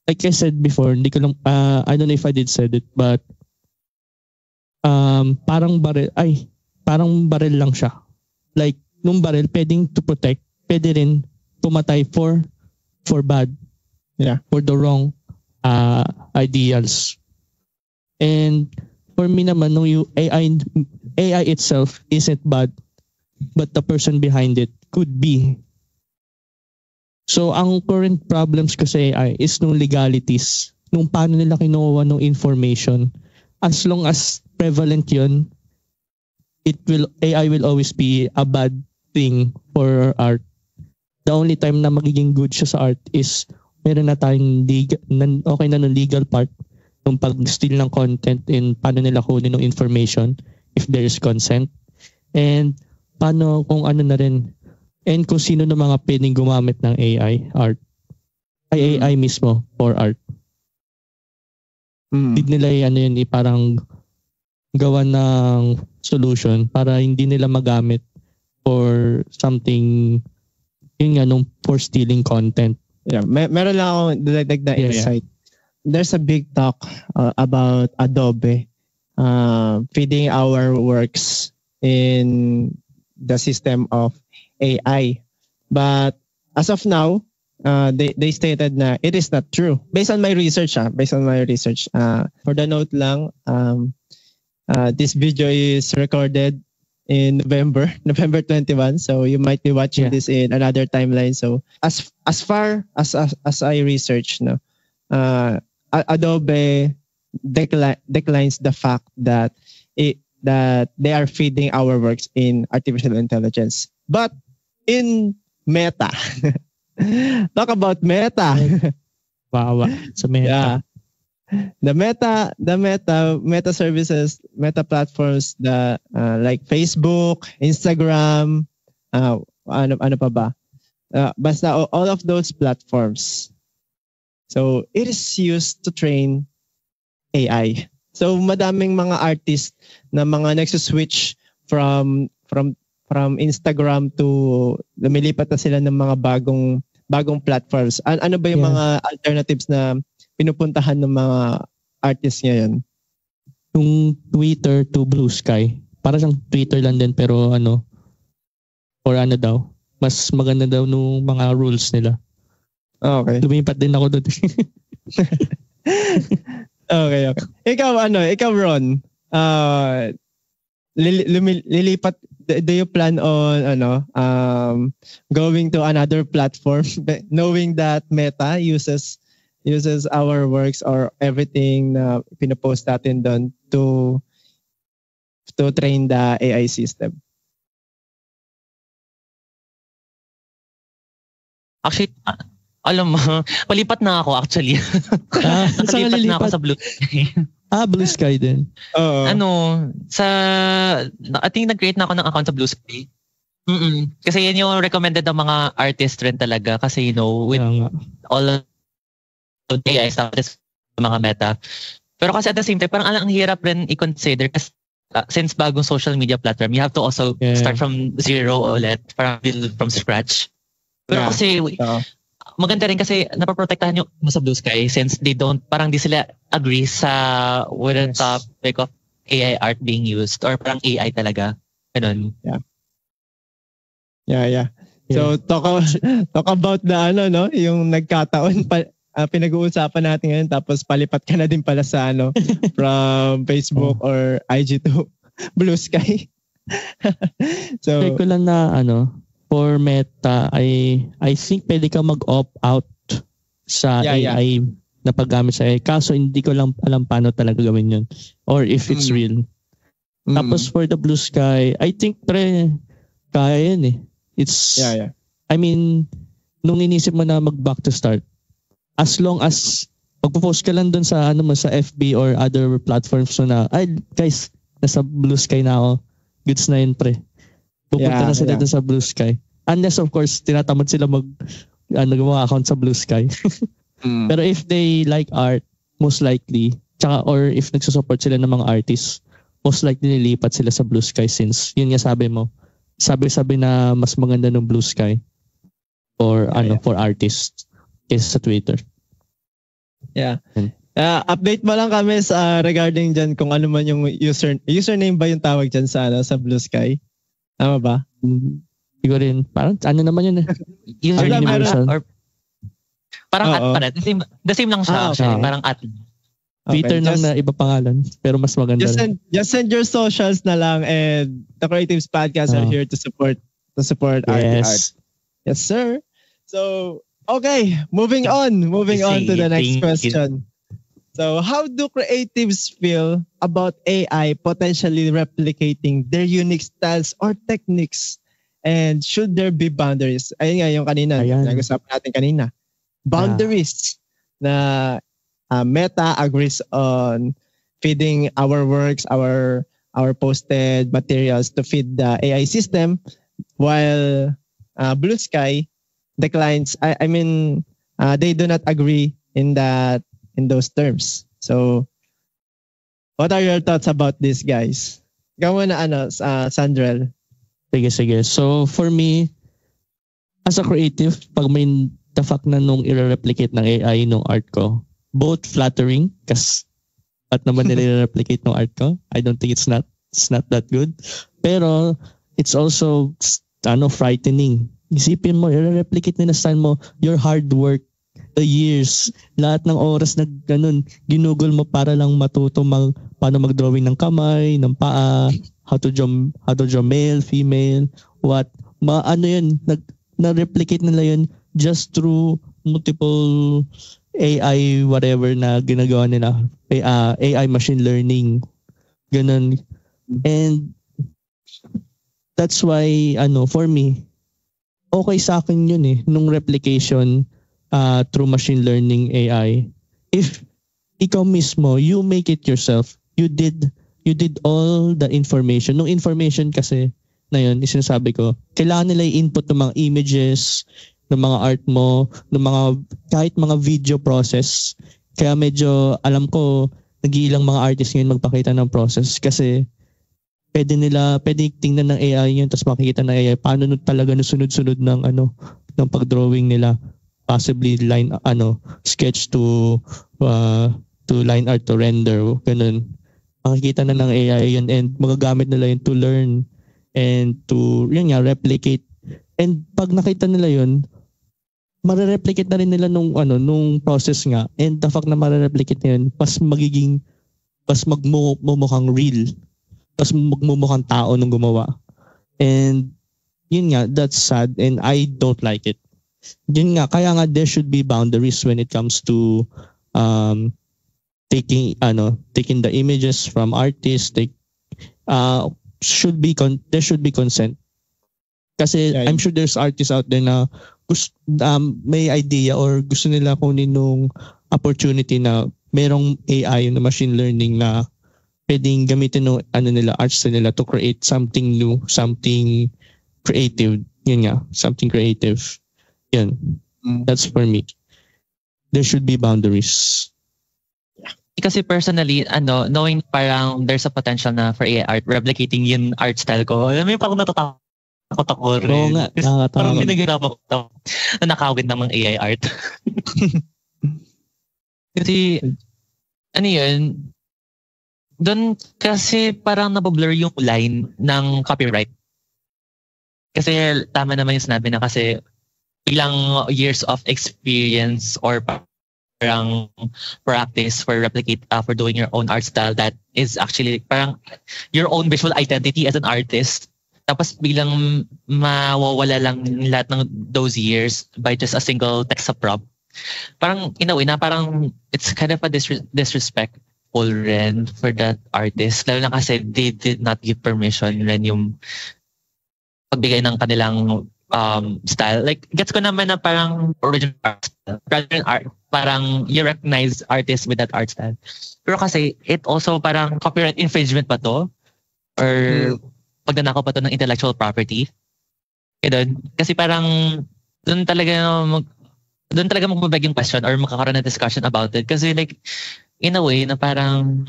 Like I said before, hindi ko lang, I don't know if I did said it, but parang baril lang siya. Like, nung baril, pwedeng to protect, pwede rin pumatay for bad. Yeah. For the wrong ideals. And for me naman, nung AI itself isn't bad, but the person behind it could be. So, ang current problems ko sa AI is nung legalities, nung paano nila kinuha ng information. As long as prevalent yun, AI will always be a bad thing for art. The only time na magiging good siya sa art is meron na tayong okay na ng legal part, yung pag-steal ng content and paano nila kunin ng information if there is consent, and paano kung ano na rin, and kung sino na mga pwedeng gumamit ng AI mismo for art. Hindi nila parang gawa ng solution para hindi nila magamit for something, yun nga, for stealing content. Yeah, meron lang akong dagdag na insight. There's a big talk about Adobe feeding our works in the system of AI. But as of now, they stated na it is not true. Based on my research, for the note lang, this video is recorded in November 21. So you might be watching this in another timeline. So as far as I research, Adobe declines the fact that they are feeding our works in artificial intelligence. But in Meta, talk about Meta. Wow, sa Meta. Yeah. The Meta services, Meta platforms, like Facebook, Instagram, ano pa ba? Basta all of those platforms. So it is used to train AI. So madaming mga artists na mga nagsuswitch from Instagram to lumilipat na sila ng mga bagong platforms. Ano ba yung mga alternatives na pinupuntahan ng mga artists ngayon? Yung Twitter to Blue Sky. Para siyang Twitter lang din pero daw. Mas maganda daw nung mga rules nila. Okay. Lumipat din ako doon. Okay. Ikaw Ron, lilipat, do you plan on going to another platform knowing that Meta uses our works or everything na pinopost natin doon to train the AI system? Actually, alam mo, palipat na ako actually. Saan Palipat na ako sa Blue Sky. Blue Sky din. I think nag-create na ako ng account sa Blue Sky. Kasi yan yung recommended ng mga artist rin talaga. Kasi with all of AI stuff, mga Meta. Pero kasi at the same time, parang ang hirap rin i-consider kasi since bagong social media platform, you have to also start from zero ulit, parang build from scratch. Pero kasi maganda rin kasi napaprotektahan yung sa Blue Sky since they parang di sila agree with the topic of AI art being used or parang AI talaga. Ganun. Yeah. Yeah. So talk about the yung nagkataon pinag-uusapan natin ngayon tapos palipat ka na din pala sa from Facebook or IG to Blue Sky. So check ko lang na for Meta I think pwede ka mag-opt out sa AI na paggamit sa AI. Kaso hindi ko lang alam paano talaga gawin yun or if it's real. Tapos for the Blue Sky, I think kaya yun eh. It's, I mean, nung inisip mo na mag-back to start, as long as magpo-post ka lang dun sa sa FB or other platforms na, ay guys, nasa Blue Sky na ako. Goods na yun, pre. Pupunta na sila dun sa Blue Sky. Unless of course, tinatamad sila gumawa account sa Blue Sky. Pero if they like art, most likely, or if nagsusupport sila ng mga artists, most likely nilipat sila sa Blue Sky since yun nga sabi mo. Sabi na mas maganda ng Blue Sky for for artists kaysa sa Twitter. Yeah. Update mo lang kami sa regarding dyan kung ano man yung username ba yung tawag dyan sa Blue Sky? Tama ba? Siguro rin. Parang naman yun eh. Username or parang at pa rin. The same lang siya actually. Parang at. Twitter lang na iba pangalan pero mas maganda. Just send your socials na lang and the Creatives Podcast are here to support art. Yes, sir. So, okay, moving on to the next question. So, how do creatives feel about AI potentially replicating their unique styles or techniques? And should there be boundaries? Ayun nga yung kanina, nag-usapan natin kanina. Boundaries na Meta agrees on feeding our works, our posted materials to feed the AI system, while Blue Sky declines. I mean, they do not agree in those terms. So, what are your thoughts about this, guys? Gawin na Sandrel. Sige. So, for me, as a creative, pag may the fact na nung i-replicate ng AI nung art ko, both flattering kasi at naman nila replicate ng art ko. I don't think it's not that good. Pero it's also frightening. Isipin mo, i-replicate nila style mo, your hard work, the years, lahat ng oras na ginugol mo para lang matuto paano mag-drawing ng kamay, ng paa, how to draw male, female, na-replicate nila yun just through multiple AI whatever na ginagawa nila, AI machine learning, ganun. And that's why for me okay sa akin yun nung replication through machine learning AI. If ikaw mismo you make it yourself, you did all the information. Nung information kasi na yun, sinasabi ko, kailangan nila i-input ng mga images, ng mga art mo, ng kahit mga video process. Kaya medyo alam ko nag-iilang mga artists ngayon magpakita ng process kasi pwede tingnan ng AI yun tapos makikita ng AI paano talaga sunod-sunod ng pag-drawing nila. Possibly sketch to line art to render, ganun. Makikita na ng AI yun and magagamit nila yun to learn and to replicate. And pag nakita nila yun, marereplicate na rin nila nung process nga. And the fact na marereplicate na yun, mas magmumukhang real. Mas magmumukhang tao nung gumawa. And yun nga, that's sad and I don't like it. Yun nga, kaya nga there should be boundaries when it comes to taking the images from artists. There should be consent. Kasi I'm sure there's artists out there na may idea or gusto nila kunin nung opportunity na merong AI na machine learning na pwedeng gamitin ng arts nila to create something new, something creative. Yun nga, something creative. Yun. That's for me. There should be boundaries. Kasi personally, knowing parang there's a potential na for AI art, replicating yung art style ko, may parang natatakot ako rin. Oo nga, parang pinaghirapan ko na nakawin ng mga AI art. Kasi, yun, doon kasi parang nabablur yung line ng copyright. Kasi tama naman yung sinabi na kasi ilang years of experience or parang practice for for doing your own art style that is actually parang your own visual identity as an artist. Tapos biglang mawawala lang lahat ng those years by just a single text sa prompt. Parang in a way na parang it's kind of a disrespectful rin for that artist. Lalo na kasi they did not give permission rin yung pagbigay ng kanilang style. Like, gets ko naman na parang original art style. Rather than art, parang you recognize artists with that art style. Pero kasi, it also parang copyright infringement pa to? Or pagnanakaw pa to ng intellectual property? Kaya kasi parang doon talaga magbabag yung question or makakaroon ng discussion about it. Kasi like, in a way na parang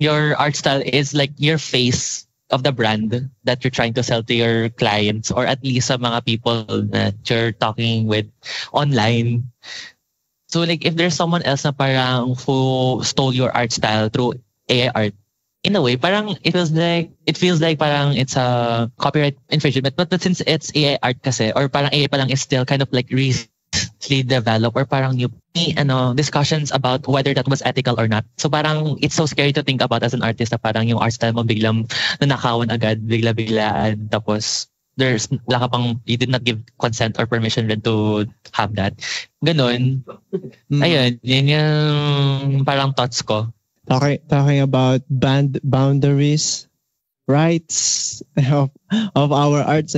your art style is like your face of the brand that you're trying to sell to your clients or at least sa mga people that you're talking with online. So like if there's someone else na parang who stole your art style through AI art, in a way parang it feels like parang it's a copyright infringement. But since it's AI art kasi or parang AI pa lang is still kind of like recently developed or parang new discussions about whether that was ethical or not. So parang it's so scary to think about as an artist na parang yung art style mo biglang nanakawan agad, bigla-biglaan. Tapos you did not give consent or permission rin to have that. Ganon. Ayun, yun yung parang thoughts ko. Talking about boundaries, rights of our arts,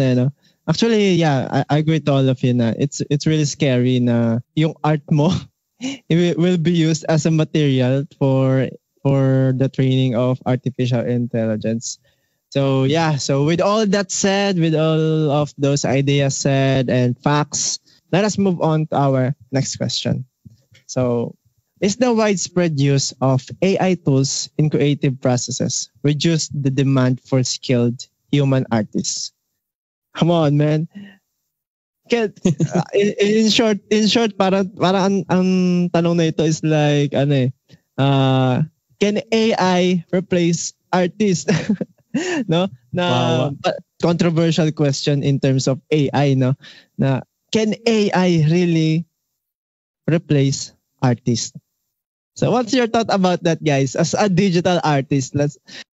Actually, yeah, I agree to all of you na it's really scary na yung art mo it will be used as a material for the training of artificial intelligence. So yeah, so with all that said, with all of those ideas said and facts, let us move on to our next question. So, is the widespread use of AI tools in creative processes reduce the demand for skilled human artists? Come on, man. In short, parang ang tanong na ito is like, can AI replace artists? No? Na controversial question in terms of AI, no? Na can AI really replace artists? So what's your thought about that, guys? As a digital artist,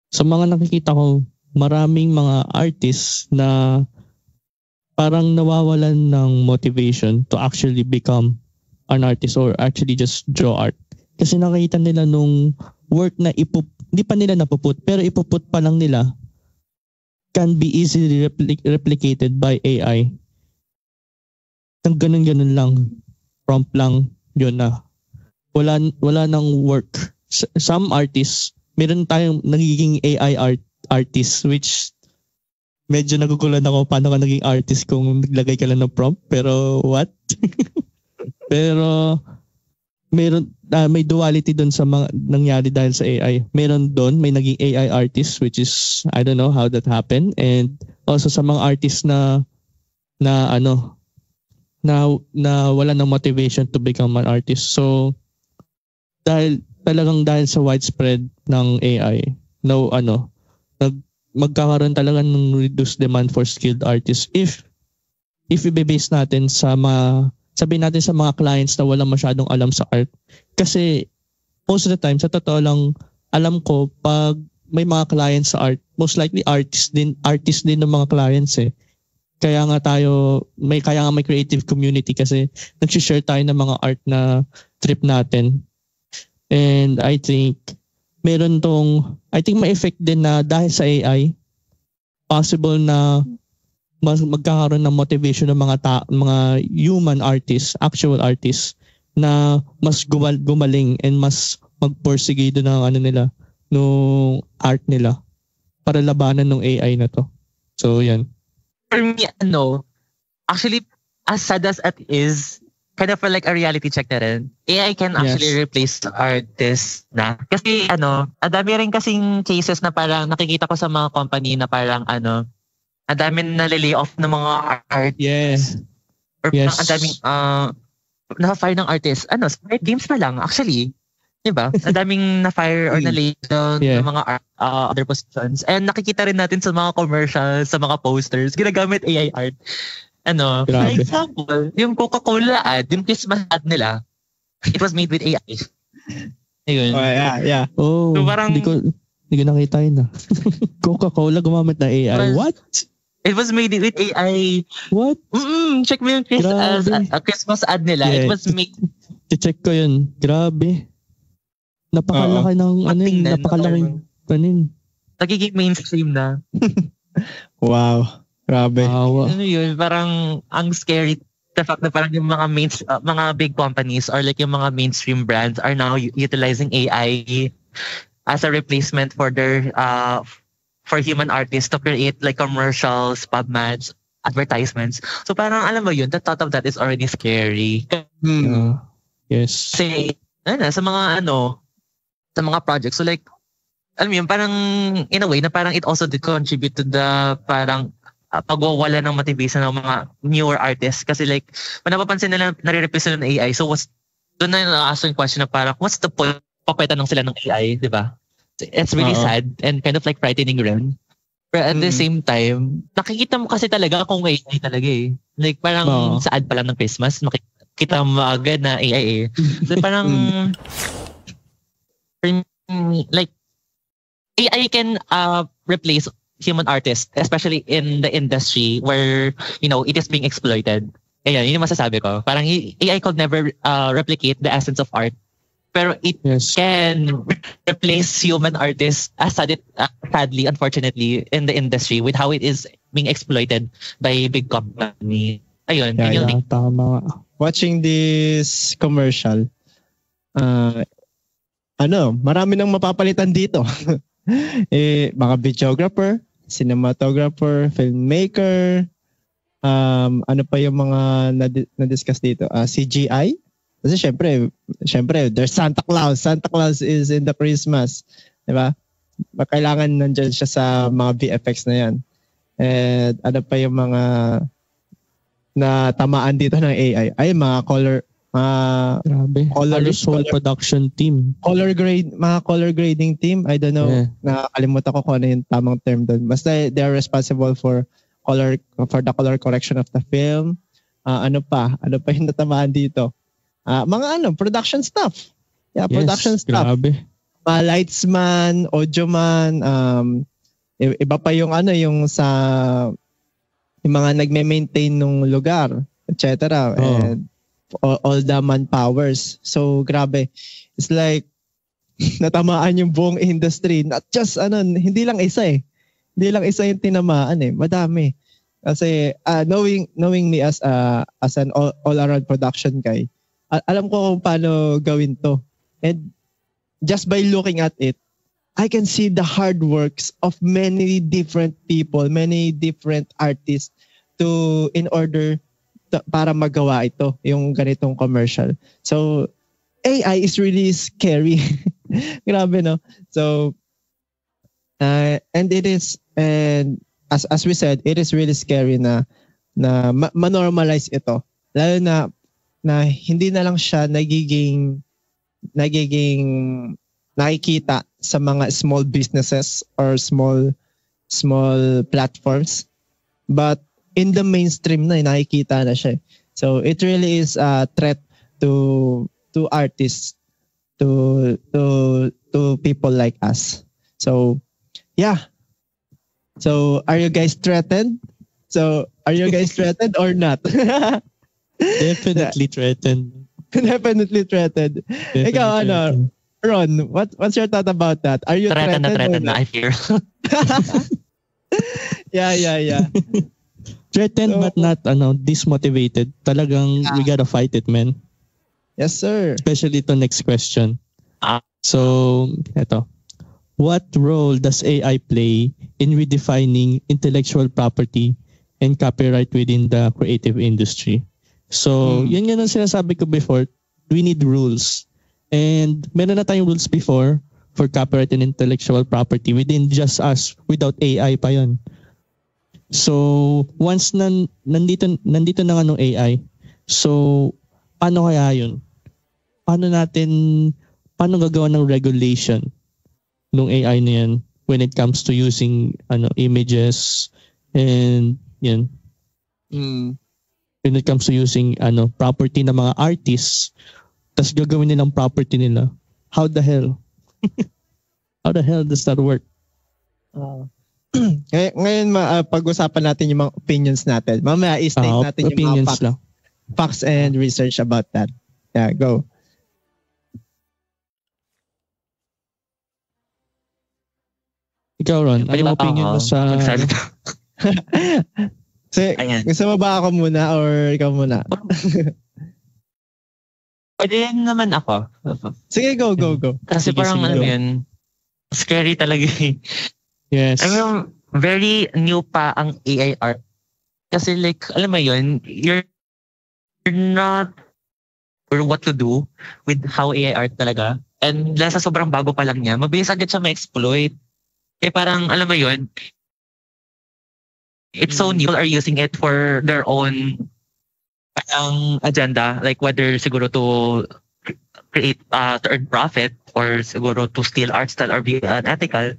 sa mga nakikita ko, maraming mga artists na parang nawawalan ng motivation to actually become an artist or actually just draw art. Kasi nakita nila nung work na hindi pa nila napuput, pero ipuput pa lang nila can be easily replicated by AI. Nang ganun lang, prompt lang, yun na. Wala nang work. Some artists, meron tayong nagiging AI artist which medyo nagugulan ako paano ka naging artist kung naglagay ka lang ng prompt. Pero what? Pero may duality doon sa mga nangyari dahil sa AI. Meron doon, may naging AI artist which is, I don't know how that happened. And also sa mga artists na wala ng motivation to become an artist. So, dahil sa widespread ng AI, magkakaroon talaga ng reduced demand for skilled artists if i-base natin sabihin natin sa mga clients na walang masyadong alam sa art. Kasi most of the time, sa totoo lang, alam ko pag may mga clients sa art, most likely artist din ng mga clients eh. Kaya nga may creative community kasi nag-share tayo ng mga art na trip natin. And I think may effect din na dahil sa AI, possible na magkakaroon ng motivation ng mga human artists, actual artists, na mas gumaling and mas magpursige doon ng nung art nila para labanan ng AI na to. So, yan. For me, actually, as sad as it is, kind of like a reality check na rin. AI can actually replace the artist na. Kasi ang dami rin kasing cases na parang nakikita ko sa mga company na parang ang dami na-lay off ng mga art. Yes. Or ang daming na-fire ng artist. Smart games pa lang actually. Diba? Ang daming na-fire or na-lay down Yeah. ng mga other positions. And nakikita rin natin sa mga commercials, sa mga posters, ginagamit AI art. For Grabe. example, yung Coca-Cola ad, yung Christmas ad nila, it was made with AI. Ayun. Oh, yeah. Oh, So, parang- hindi ko nakita yun. Coca-Cola gumamit ng AI. Mas- What? It was made with AI. What? Check mo yung Grabe. Christmas ad nila. Yeah. It was made... I-check ko yun. Grabe. Napakalaki ng Tingnan, napakalaking panin. Nagiging mainstream na. Wow. Grabe. Awa. Ano yun? Parang ang scary. The fact na parang yung mga mga big companies or like yung mga mainstream brands are now utilizing AI as a replacement for their for human artists to create like commercials, pub ads, advertisements. So parang alam mo yun, the thought of that is already scary. Yes. Kasi sa mga projects. So like, alam mo yun, parang in a way na parang it also did contribute to the parang pagwawala ng motivation ng mga newer artists. Kasi like, napapansin nila nare-replace ng AI. So doon na na-ask yung question na parang, what's the point? Papalitan lang sila ng AI, di ba? It's really sad and kind of like frightening rin. But at the same time, nakikita mo kasi talaga kung AI talaga eh. Like parang sa ad pa lang ng Christmas, makikita mo agad na AI eh. So parang, like, AI can replace human artists, especially in the industry where, it is being exploited. Ayan, yun yung masasabi ko. Parang AI could never replicate the essence of art. Pero it can replace human artists, as sadly, unfortunately, in the industry with how it is being exploited by big company. Ayun. Tama. Watching this commercial, marami nang mapapalitan dito. Mga videographer, cinematographer, filmmaker, ano pa yung mga na-discuss dito? CGI? Kasi syempre, there's Santa Claus. Santa Claus is in the Christmas. Diba? Kailangan nandyan siya sa mga VFX na yan. And ano pa yung mga na tamaan dito ng AI? Ay, mga Grabe. Color production team. Mga color grading team. I don't know. Yeah. Nakakalimutan ko kung ano yung tamang term doon. Basta they are responsible for the color correction of the film. Ano pa yung natamaan dito? Mga production stuff. Yeah, production stuff. Grabe. Lightsman, audioman, iba pa yung sa yung mga nagme-maintain ng lugar, etc. And all the manpowers. So grabe. It's like natamaan yung buong industry. Not just hindi lang isa eh. Hindi lang isa yung tinamaan eh. Madami. Kasi knowing me as an all-around production guy, alam ko kung paano gawin to. And just by looking at it, I can see the hard works of many different people, many different artists in order para magawa ito, yung ganitong commercial. So, AI is really scary. Grabe, no? So, and as we said, it is really scary na ma-normalize ito. Lalo na hindi na lang siya nagiging nakikita sa mga small businesses or small platforms, but in the mainstream na nakikita na siya. So it really is a threat to artists, to people like us. So yeah. So are you guys threatened? Or not? Definitely threatened. Definitely threatened. Ikaw, Ron, what's your thought about that? Are you threatened? Threatened na, I fear. Yeah. Threatened but not dismotivated. Talagang we gotta fight it, man. Yes, sir. Especially to next question. So, eto. What role does AI play in redefining intellectual property and copyright within the creative industry? So, yun ang sinasabi ko before. We need rules. And meron na tayong rules before for copyright and intellectual property. We didn't just us without AI pa yun. So, once nandito na nga nung AI, so, paano kaya yun? Paano natin paano gagawa ng regulation ng AI na yan when it comes to using images and yan. When it comes to using property ng mga artists, tas gagawin nilang property nila. How the hell? How the hell does that work? Ngayon pag-usapan natin yung mga opinions natin. Mamaya i-state natin yung mga facts and research about that. Yeah, go. Ikaw, Ron, anong opinion mo sa... Gusto mo ba ako muna or ikaw muna? Pwede naman ako. Sige, go. Kasi sige, parang sige, yun, scary talaga. Yes. I mean, very new pa ang AI art. Kasi like, alam mo yun, you're not sure what to do with how AI art talaga. And dahil sa sobrang bago pa lang niya, mabilis agad siya ma-exploit. Kaya parang, alam mo yun, it's so new, people are using it for their own parang agenda, like whether siguro to create, to earn profit or siguro to steal art style or be unethical.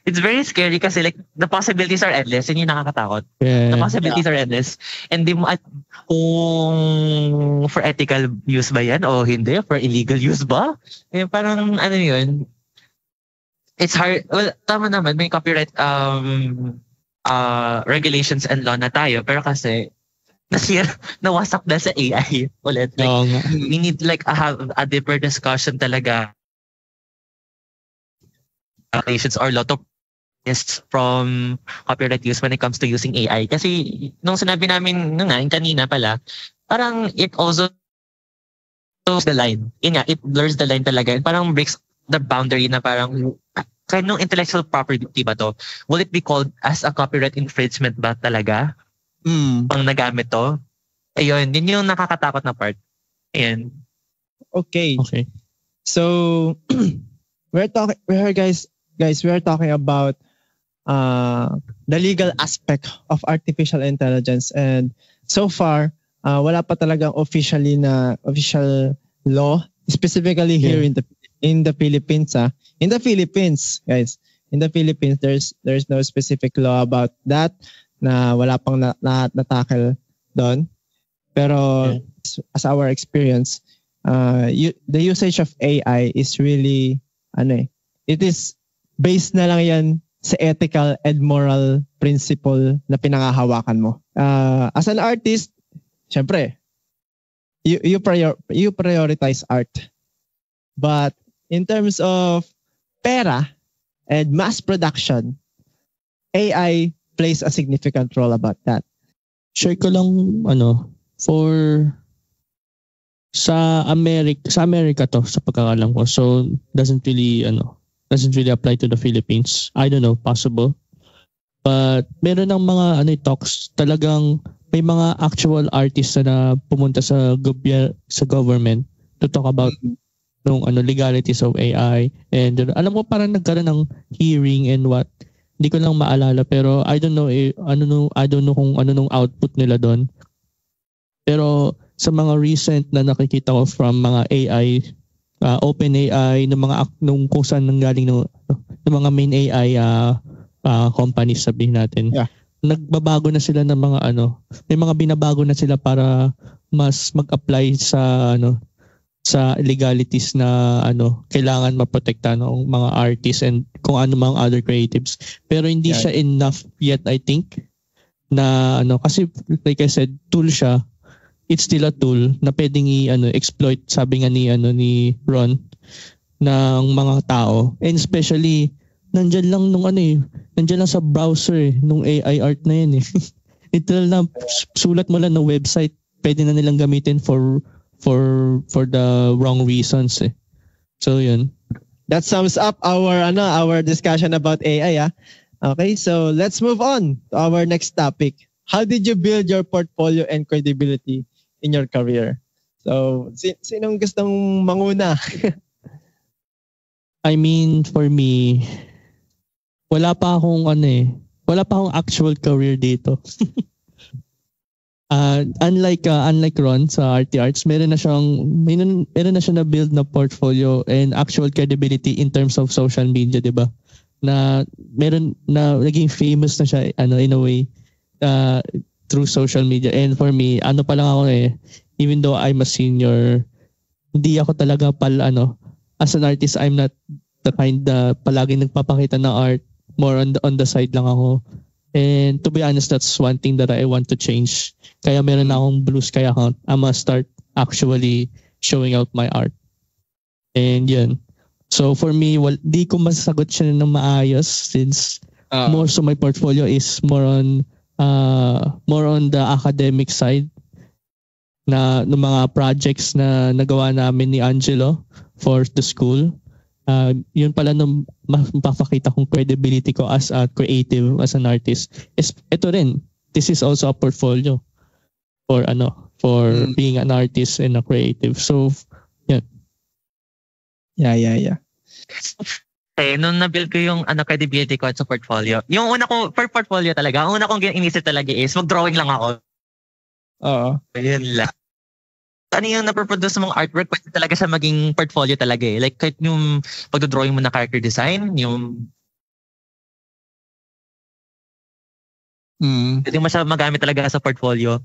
It's very scary kasi like the possibilities are endless. Yun yung nakakatakot. Yeah. The possibilities are endless. And di mo at kung for ethical use ba yan o hindi, for illegal use ba? Eh, parang ano yun, it's hard. Well, tama naman, may copyright regulations and law na tayo, pero kasi nawasak na sa AI ulit. Like, we need like have a deeper discussion talaga regulations or law to from copyright use when it comes to using AI. Kasi nung sinabi namin kanina pala, parang it also blurs the line. Yun nga, it blurs the line talaga. Parang breaks the boundary na parang kaya nung intellectual property ba to? Will it be called as a copyright infringement ba talaga? Pang nagamit to? Ayun, yun yung nakakatakot na part. Ayun. Okay. So, we're talking about the legal aspect of artificial intelligence, and so far wala pa talagang official law specifically here in the Philippines. In the Philippines, guys, there's no specific law about that na wala pang na-tackle doon. Pero as our experience, the usage of AI is really it is based na lang yan sa ethical and moral principle na pinangahawakan mo. As an artist, syempre, you prioritize art. But in terms of pera and mass production, AI plays a significant role about that. Share ko lang sa America to sa pagkakalam ko. So doesn't really apply to the Philippines. I don't know, possible. But meron ng mga talks, talagang may mga actual artists na pumunta sa government to talk about legalities of AI, and alam ko parang nagkaroon ng hearing and what. Hindi ko lang maalala, pero I don't know kung ano nung output nila doon. Pero sa mga recent na nakikita ko from mga AI, OpenAI, nung kung saan nanggaling ng mga main AI companies, sabihin natin. Yeah. Nagbabago na sila ng mga may mga binabago na sila para mas mag-apply sa legalities na kailangan maprotektahan ng mga artists and kung ano mga other creatives. Pero hindi siya enough yet, I think, na kasi like I said, tool siya. It's still a tool na pwedeng exploit, sabi nga ni Ron, ng mga tao. And especially nandiyan lang sa browser nung AI art na yan . Literal na sulat mo lang ng website, pwede na nilang gamitin for the wrong reasons . So yun. That sums up our discussion about AI . Okay, so let's move on to our next topic. How did you build your portfolio and credibility in your career? So, sinong gustong manguna? I mean, for me, wala pa akong actual career dito. Unlike Ron sa RT Arts, meron na siya na build na portfolio and actual credibility in terms of social media, 'di ba? Na meron na naging famous na siya in a way through social media. And for me, pa lang ako even though I'm a senior, hindi ako talaga as an artist, I'm not the kind na palaging nagpapakita ng art. More on the side lang ako. And to be honest, that's one thing that I want to change. Kaya meron na akong Blue Sky account. I'm gonna start actually showing out my art. And yun. So for me, di ko masasagot siya ng maayos since most of my portfolio is more on the academic side na ng mga projects na nagawa namin ni Angelo for the school. Yun pala nung mapapakita kong credibility ko as a creative, as an artist. Ito rin, this is also a portfolio for being an artist and a creative. So, yeah. Yeah. Nung na-build ko yung credibility ko at sa portfolio, yung una ko, for portfolio talaga, ang una kong inisip talaga is mag-drawing lang ako. Oo. Yun lang. Ano yung napoproduce mong artwork, pwede talaga siya maging portfolio talaga eh. Like kahit yung pagdodrawing mo na character design, yung pwede mo siya magamit talaga sa portfolio.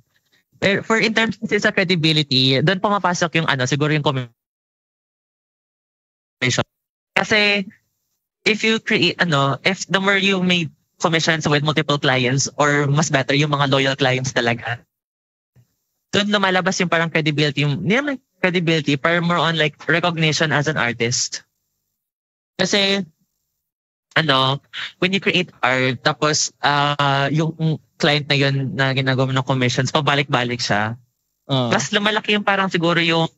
Pero for in terms sa credibility, doon pumapasok yung siguro yung commission. Kasi if you create if the more you make commissions with multiple clients or mas better yung mga loyal clients talaga, doon lumalabas yung parang credibility, hindi naman credibility, pero more on like recognition as an artist. Kasi, when you create art, tapos yung client na yun na ginagawa ng commissions, pabalik-balik siya. Plus lumalaki yung parang siguro yung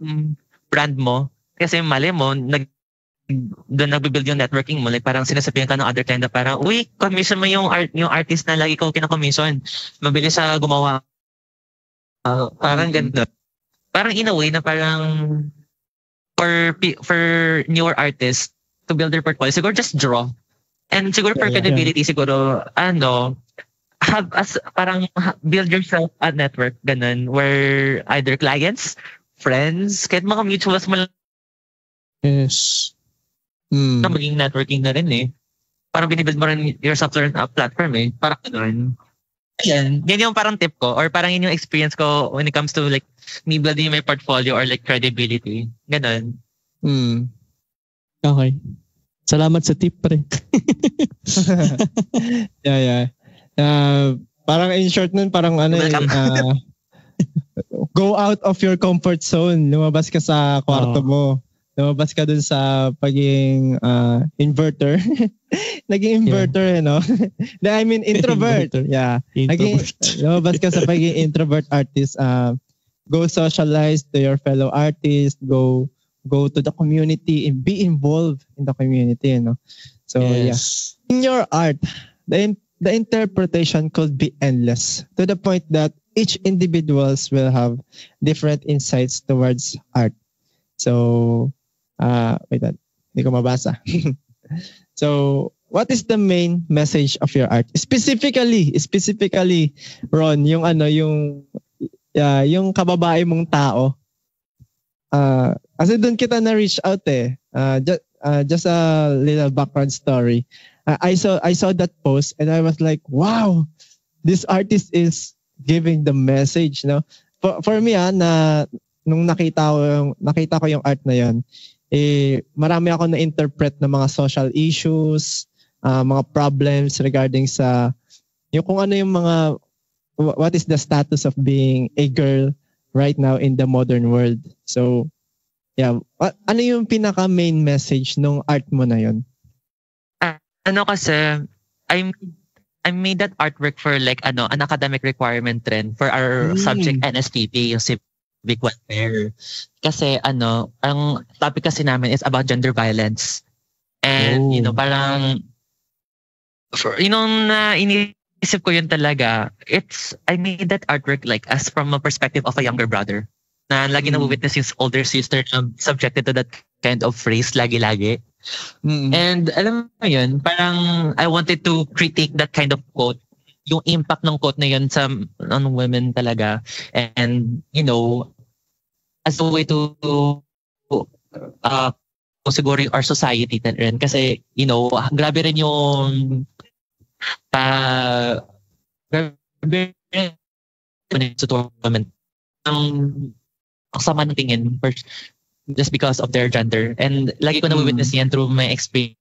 brand mo. Kasi mali mo, doon nagbibuild yung networking mo. Like parang sinasabihan ka ng other client na parang, uy, commission mo yung artist na lagi ko kina-commission. Mabilis siya gumawa. Parang ganda. Parang in a way na parang for newer artists to build their portfolio, siguro just draw. And siguro for credibility, siguro, build yourself a network, ganun, where either clients, friends, kahit mga mutuals mo lang. Yes. Na maging networking na rin eh. Parang binibuild mo rin yourself to a platform eh. Parang ganun. Yan yung parang tip ko or parang yun yung experience ko when it comes to like me building my portfolio or like credibility. Ganon. Okay. Salamat sa tip pre. Yeah. Parang in short nun, parang go out of your comfort zone. Lumabas ka sa kwarto mo. Lumabas ka dun sa pagiging inverter. Naging inverter, I mean, introvert. Yeah. Lumabas ka sa pagiging introvert artist. Go socialize to your fellow artists. Go to the community and be involved in the community, So, yes. Yeah. In your art, the interpretation could be endless to the point that each individuals will have different insights towards art. So, wait, hindi ko mabasa. So, what is the main message of your art? Specifically, Ron, yung yung kababae mong tao. Kasi doon kita na-reach out eh. Just a little background story. I saw that post and I was like, wow, this artist is giving the message, For me, nung nakita ko yung art na yon, marami ako na-interpret ng mga social issues, mga problems regarding sa yung kung ano yung mga what is the status of being a girl right now in the modern world. So, yeah, ano yung pinaka main message nung art mo na yon? Kasi I made that artwork for like an academic requirement trend for our subject NSPP, yung civic welfare. Kasi ang topic kasi namin is about gender violence. And parang inisip ko yun talaga. I made that artwork like as from a perspective of a younger brother. Na lagi na witness yung older sister na subjected to that kind of phrase lagi-lagi. And alam mo yun, parang I wanted to critique that kind of quote yung impact ng quote na yun sa on women talaga. And, as a way to siguro yung our society rin. Kasi, grabe rin yung grabe rin to women. Ang sama ng tingin just because of their gender. And lagi ko na-witness yan through my experience.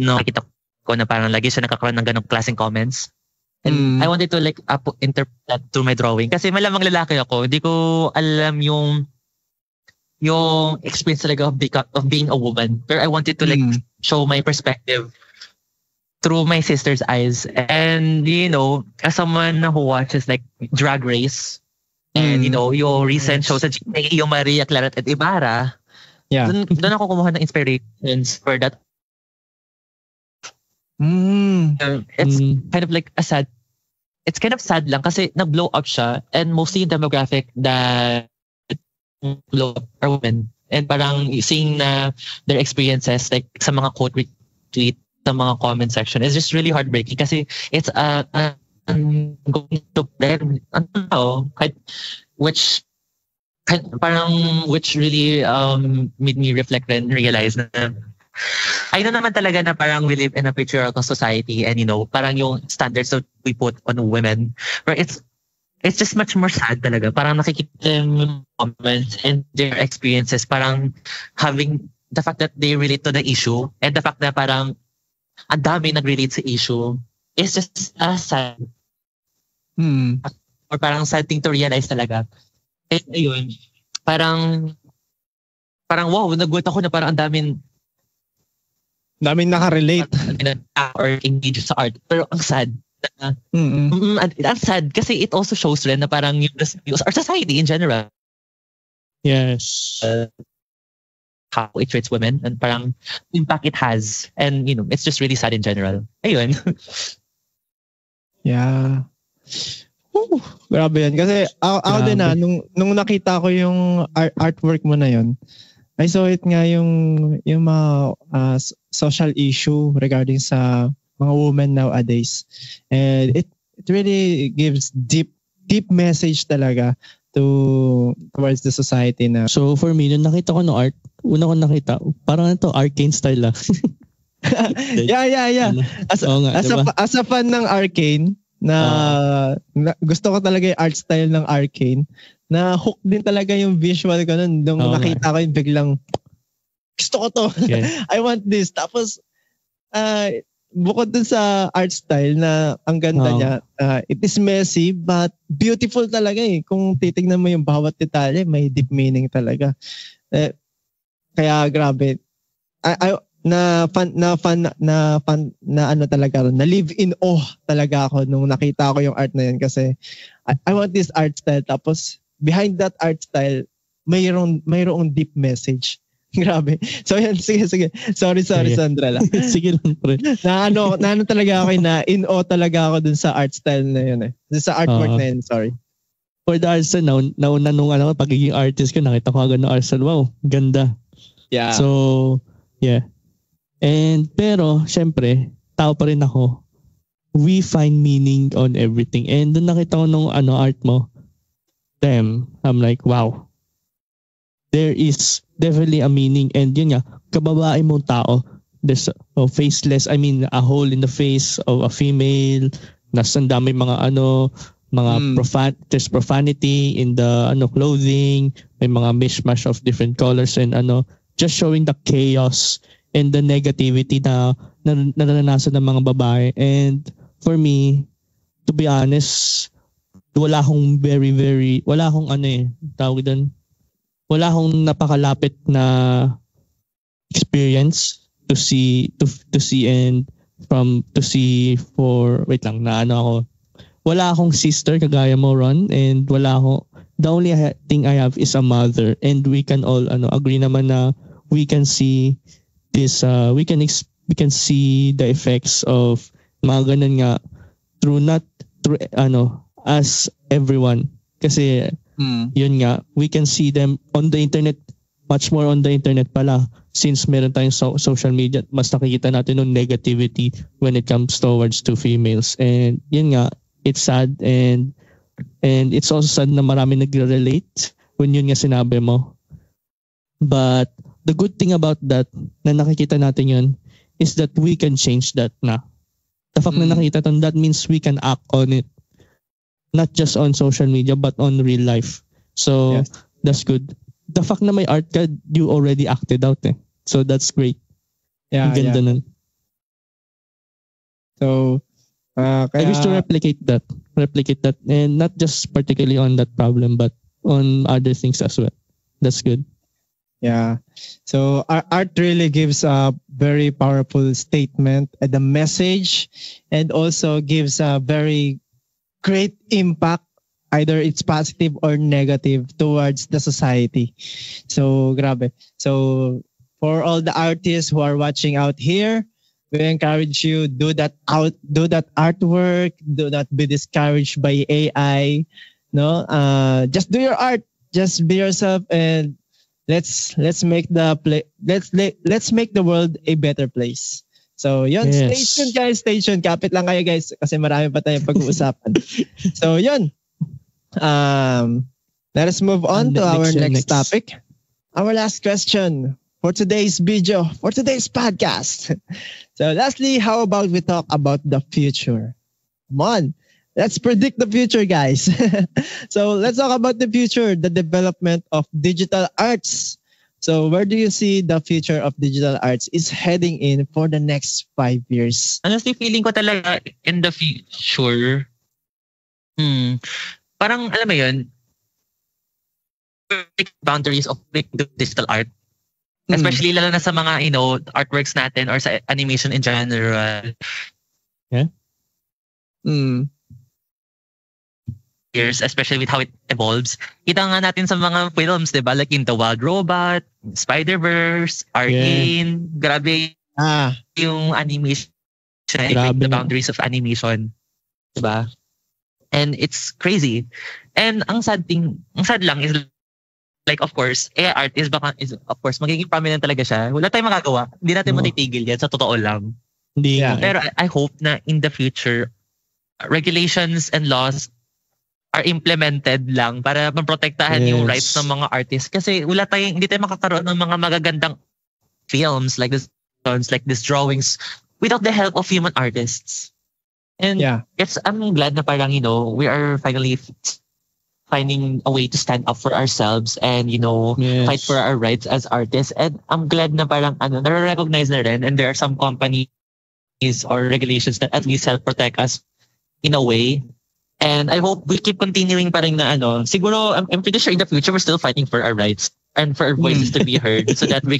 Nakita ko na parang lagi siya nakakaroon ng ganong klaseng comments. And I wanted to interpret that through my drawing. Kasi malamang lalaki ako, hindi ko alam yung experience talaga of being a woman. Pero I wanted to show my perspective through my sister's eyes. And, as someone who watches Drag Race, and, yung recent show sa GMA, yung Maria Claret at Ibarra, doon ako kumuha ng inspirations for that. It's kind of it's kind of sad lang kasi nag-blow up siya, and mostly yung demographic that blow up are women. And parang seeing na their experiences sa mga quote retweet, sa mga comment section is just really heartbreaking kasi it's going to which really made me reflect and realize na I know naman talaga na parang we live in a patriarchal society, and parang yung standards that we put on women, but it's just much more sad talaga. Parang nakikita yung comments and their experiences, parang having the fact that they relate to the issue, and the fact na parang ang dami nag-relate sa issue is just sad. Or parang sad thing to realize talaga. And ayun, parang wow, nagulat ako na parang ang daming nakarelate. Or engage sa art. Pero ang sad. Ang sad kasi it also shows rin na parang our society in general. Yes. How it treats women and parang impact it has. And, it's just really sad in general. Ayun. Yeah. Grabe yan. Kasi ako din nung nakita ko yung artwork mo na yun, I saw it nga yung mga social issue regarding sa mga women nowadays. And it really gives deep message talaga towards the society na. So for me, nung nakita ko no art, una ko nakita, parang ito Arcane style lang. Yeah. As a fan ng Arcane, na gusto ko talaga yung art style ng Arcane, na hook din talaga yung visual ko nun. Nung nakita ko yung biglang, gusto ko to. Yeah. I want this. Tapos, bukod dun sa art style na ang ganda niya, it is messy but beautiful talaga eh. Kung titignan mo yung bawat detalye, may deep meaning talaga. Kaya grabe. Na live in awe talaga ako nung nakita ko yung art na yun kasi I want this art style. Tapos behind that art style, mayroong deep message. Grabe. So yan, sige. Sorry Sandra lang. Sige lang, pre. Na talaga ako na in awe talaga ako dun sa art style na yun eh. Sa artwork na yun, sorry. For the art style, nauna nung pagiging artist ko, nakita ko agad ng art style. Wow, ganda. Yeah. So, yeah. And pero, syempre, tao pa rin ako. We find meaning on everything. And doon nakita ko nung art mo, damn, I'm like, wow. There is definitely a meaning. And yun nga, kababae mong tao, there's a faceless, a hole in the face of a female, nasan dami mga there's profanity in the clothing, may mga mishmash of different colors and just showing the chaos and the negativity na naranasan ng mga babae. And for me, to be honest, wala akong wala akong napakalapit na experience to see wala akong sister kagaya mo, Ron, and the only thing I have is a mother, and we can all agree naman na we can see this we can see the effects of mga ganun nga through as everyone kasi yun nga, we can see them on the internet much more on the internet pala. Since meron tayong social media, mas nakikita natin yung negativity when it comes towards to females. And yun nga, it's sad and it's also sad na marami nagre-relate when yun nga sinabi mo. But the good thing about that, na nakikita natin yun, is that we can change that na. The fact na nakita to, that means we can act on it. Not just on social media, but on real life. So, that's good. The fact na may art ka, you already acted out eh. So, that's great. Yeah, ang ganda nun. So, I wish to replicate that. And not just particularly on that problem, but on other things as well. That's good. Yeah. So art really gives a very powerful statement and a message, and also gives a very great impact, either it's positive or negative, towards the society. So grabe. So for all the artists who are watching out here, we encourage you, do that artwork. Do not be discouraged by AI. No, just do your art. Just be yourself, and let's make let's make the world a better place. So yun, yes. Stay tuned guys, stay tuned. Kapit lang kayo guys kasi marami pa tayong pag-uusapan. So yun. Let us move on to our next topic. Our last question for today's video, for today's podcast. So lastly, how about we talk about the future? Come on. Let's predict the future, guys. So let's talk about the future, the development of digital arts. So where do you see the future of digital arts is heading in for the next 5 years? Honestly, feeling ko talaga in the future, parang alam mo yun, boundaries of digital art. Especially lalo na sa mga, artworks natin or sa animation in general. Yeah? Years, especially with how it evolves. Kita nga natin sa mga films, diba? Like in The Wild Robot, Spider-Verse, Arcane. Yeah. Grabe yung animation. The boundaries of animation. Diba? And it's crazy. And ang sad lang is, like, of course, AI art is of course, magiging prominent talaga siya. Wala tayong magagawa. Hindi natin matitigil yan, sa totoo lang. Yeah. Pero I hope na in the future, regulations and laws are implemented lang para maprotektahan yung rights ng mga artists. Kasi hindi tayo makakaroon ng mga magagandang films like this drawings without the help of human artists. And I'm glad na parang, we are finally finding a way to stand up for ourselves and, fight for our rights as artists. And I'm glad na parang, nare-recognize na rin, and there are some companies or regulations that at least help protect us in a way. And I hope we keep continuing pa rin na siguro, I'm pretty sure in the future we're still fighting for our rights and for our voices to be heard so that we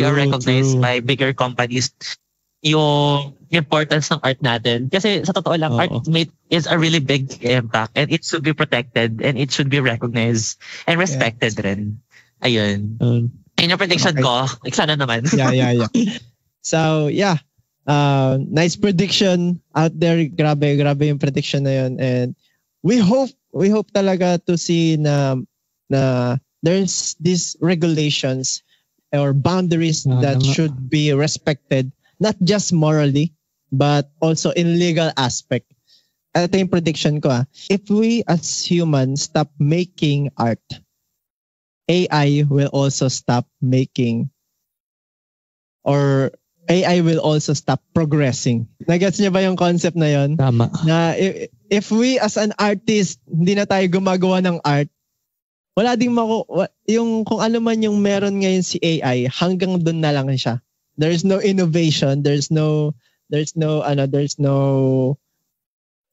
are recognized by bigger companies yung importance ng art natin. Kasi sa totoo lang, art is a really big impact, and it should be protected, and it should be recognized and respected rin. Ayun. Ayun yung prediction ko. Sana naman. Yeah. So, nice prediction out there. Grabe yung prediction na yun. And we hope talaga to see na there's these regulations or boundaries that should be respected, not just morally, but also in legal aspect. Ito yung prediction ko. If we as humans stop making art, AI will also stop making, or AI will also stop progressing. Nagets niyo ba yung concept na yon? Tama. Na if we as an artist, hindi na tayo gumagawa ng art, wala ding yung kung ano man yung meron ngayon si AI, hanggang doon na lang siya. There's no innovation,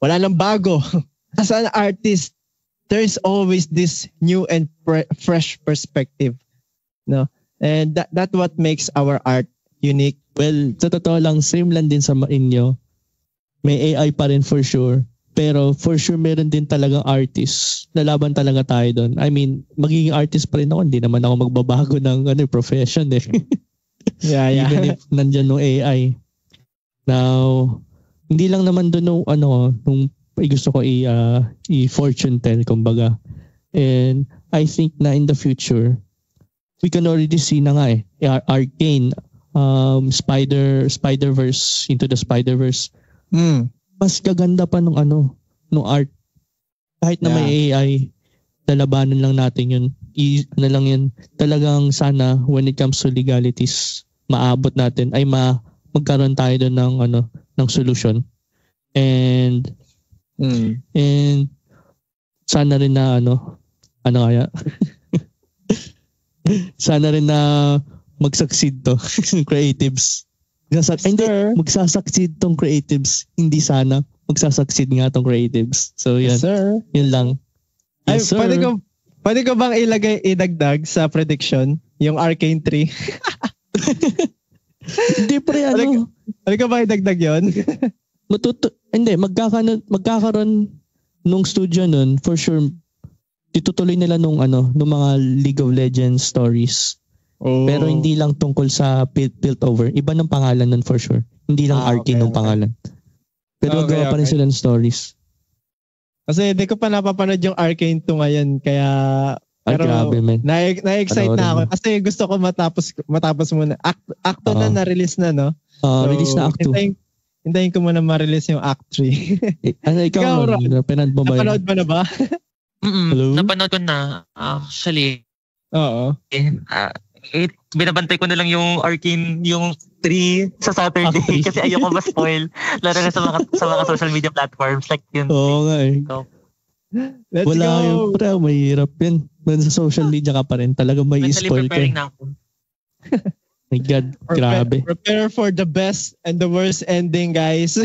wala nang bago. As an artist, there's always this new and fresh perspective, no? And that what makes our art unique. Well, sa totoo lang, same lang din sa inyo. May AI pa rin for sure. Pero for sure meron din talagang artist. Lalaban talaga tayo doon. I mean, magiging artist pa rin ako. Hindi naman ako magbabago ng profession eh. Yeah. Even if nandyan no AI. Now, hindi lang naman doon nung gusto ko i-fortune tell, kumbaga. And I think na in the future, we can already see na nga Arcane, Spider-Verse, Into the Spider-Verse. Mas gaganda pa nung art. Kahit na may AI, lalabanan lang natin yun. Ano lang yun, talagang sana when it comes to legalities, maabot natin, ay magkaroon tayo doon ng solution. And sana rin na kaya? Sana rin na mag-succeed to creatives. Magsasucceed tong creatives. Hindi sana. Magsasucceed nga tong creatives. So yan. Yes, sir. Yun lang. Yes, sir. Pwede ko bang idagdag sa prediction yung Arcane 3? Hindi pre Pwede ko bang idagdag yun? Hindi, magkakaroon nung studio nun, for sure, itutuloy nila nung mga League of Legends stories. Oh. Pero hindi lang tungkol sa Piltover. Iba ng pangalan nun for sure. Hindi lang Arcane ng pangalan. Pero magawa pa rin sila ng stories. Kasi hindi ko pa napapanood yung Arcane 2 ngayon. Kaya pero grabe, man. Na-excite na ako. Kasi gusto ko matapos muna. Act 2 na na-release na, no? Release na Act 2. Hintayin ko muna ma-release yung Act 3. Ikaw napanood mo ba yun? Napanood mo na ba? Napanood ko na. Actually. Oo. Binabantay ko na lang yung Arcane, yung 3 sa Saturday kasi ayoko ma-spoil. Lalo na sa mga social media platforms like yun. Oo nga So, let's wala go. Yun, pre, mahirap yun. Sa social media ka pa rin. Talagang may spoil ka. Mentally preparing na ako. My God, grabe. Prepare for the best and the worst ending, guys.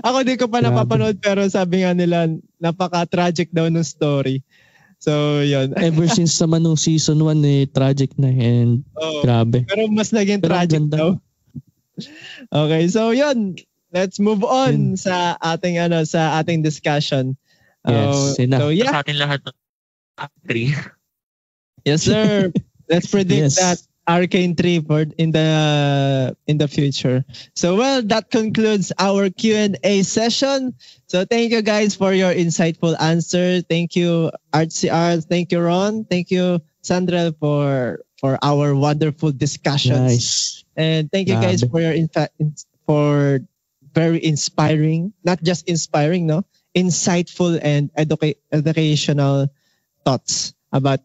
Ako di ko pa napapanood pero sabi nga nila napaka-tragic daw ng story. So, yun. Ever since naman nung season 1 tragic na and grabe. Pero mas naging tragic daw. Okay, so yun. Let's move on sa ating discussion. Yes, so yeah. Sa atin lahat ng Act 3. Yes, sir. Let's predict that Arcane 3 in the future. So that concludes our Q&A session. So thank you guys for your insightful answer. Thank you RCR, thank you Ron, thank you Sandra for our wonderful discussions. Nice. And thank you guys for your for very inspiring, not just inspiring, no, insightful and educational thoughts about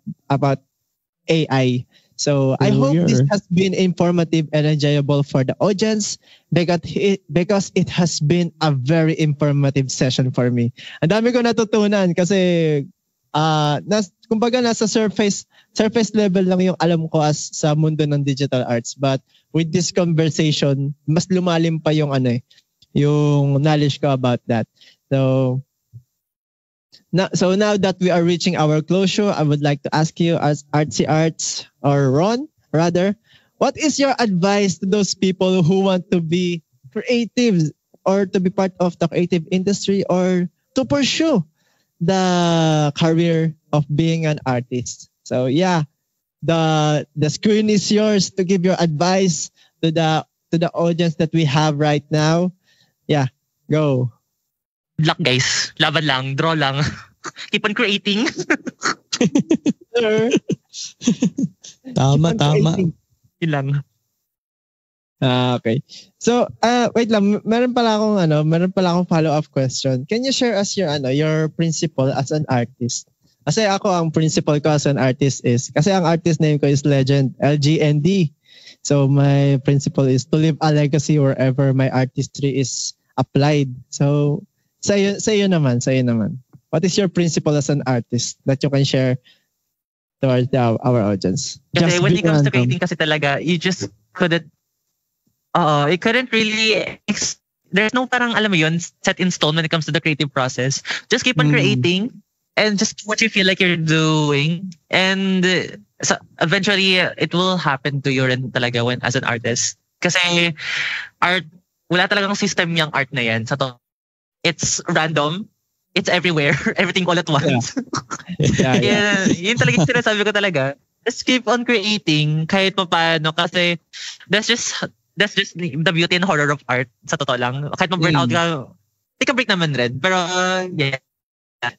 AI. So I hope this has been informative and enjoyable for the audience because it has been a very informative session for me. Ang dami ko natutunan kasi kumbaga nasa surface level lang yung alam ko sa mundo ng digital arts, but with this conversation mas lumalim pa yung yung knowledge ko about that. So now that we are reaching our closure, I would like to ask you as Artsy Arts or Ron, rather, what is your advice to those people who want to be creative or to be part of the creative industry or to pursue the career of being an artist? So yeah, the screen is yours to give your advice to the audience that we have right now. Yeah, go. Luck guys, laban lang, draw lang. Keep on creating. Tama. Yun lang. Okay. So, wait lang, meron pala akong follow-up question. Can you share us your principle as an artist? Kasi ako ang principle ko as an artist kasi ang artist name ko is Legend, LGND. So my principle is to leave a legacy wherever my artistry is applied. So Sa'yo naman. What is your principle as an artist that you can share towards our audience? Kasi when it comes to creating kasi talaga, you just couldn't really, there's no parang, alam mo yun, set in stone when it comes to the creative process. Just keep on creating and just what you feel like you're doing. And so eventually, it will happen to you rin talaga as an artist. Kasi art, wala talagang system yung art na yan. It's random. It's everywhere. Everything all at once. Yeah. Yun talaga yung sinasabi ko talaga. Just keep on creating kahit pa paano kasi that's just the beauty and horror of art sa totoo lang. Kahit ma-burn out ka, take a break naman rin. Pero yeah.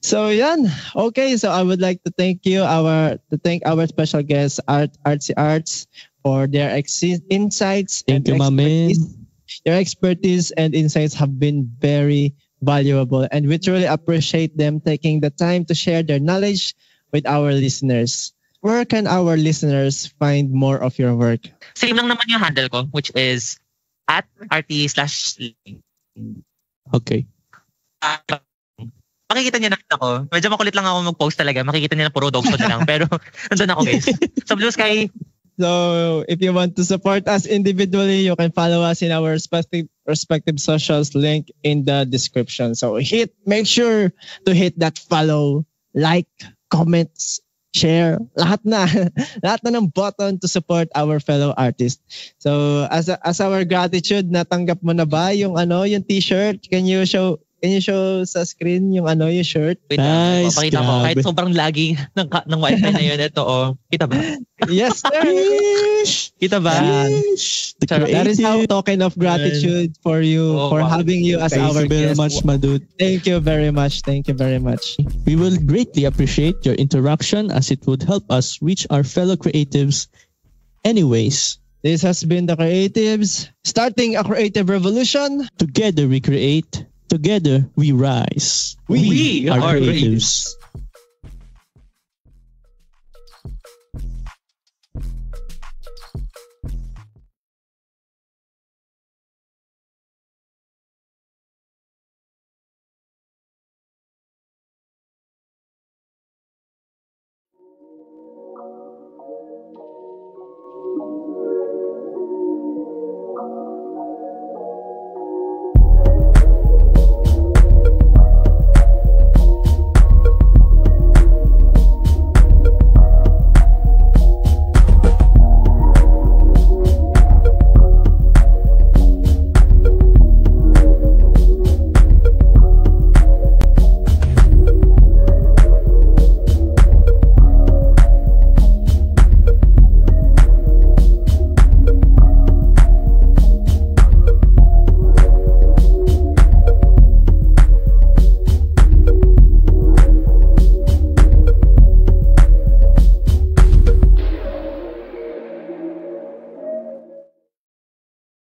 So yan. Okay, so I would like to thank our special guest Artsy Arts for their insights. Thank you, my man. Your expertise and insights have been very valuable, and we truly appreciate them taking the time to share their knowledge with our listeners. Where can our listeners find more of your work? Same lang naman yung handle ko, which is @RT/. Okay. Makikita niyo na ako. Medyo makulit lang ako mag-post talaga. Makikita niyo na puro dogs ko na lang. Pero nandun ako guys. Sa Blue Sky. So if you want to support us individually, you can follow us in our respective socials link in the description. So make sure to hit that follow, like, comments, share, lahat na ng button to support our fellow artists. So as our gratitude, natanggap mo na ba yung t-shirt? Can you show sa screen yung shirt? Wait nice. Pakita ko. Kahit sobrang laggy ng wifi na yun. Ito, kita ba? Yes, sir. Kita ba? That is our token of gratitude for you, for having you as our guest. Thank you very much, my dude. Thank you very much. Thank you very much. We will greatly appreciate your interaction as it would help us reach our fellow creatives. Anyways, this has been The Creatives, starting a creative revolution. Together we create. Together we rise. We are creatives.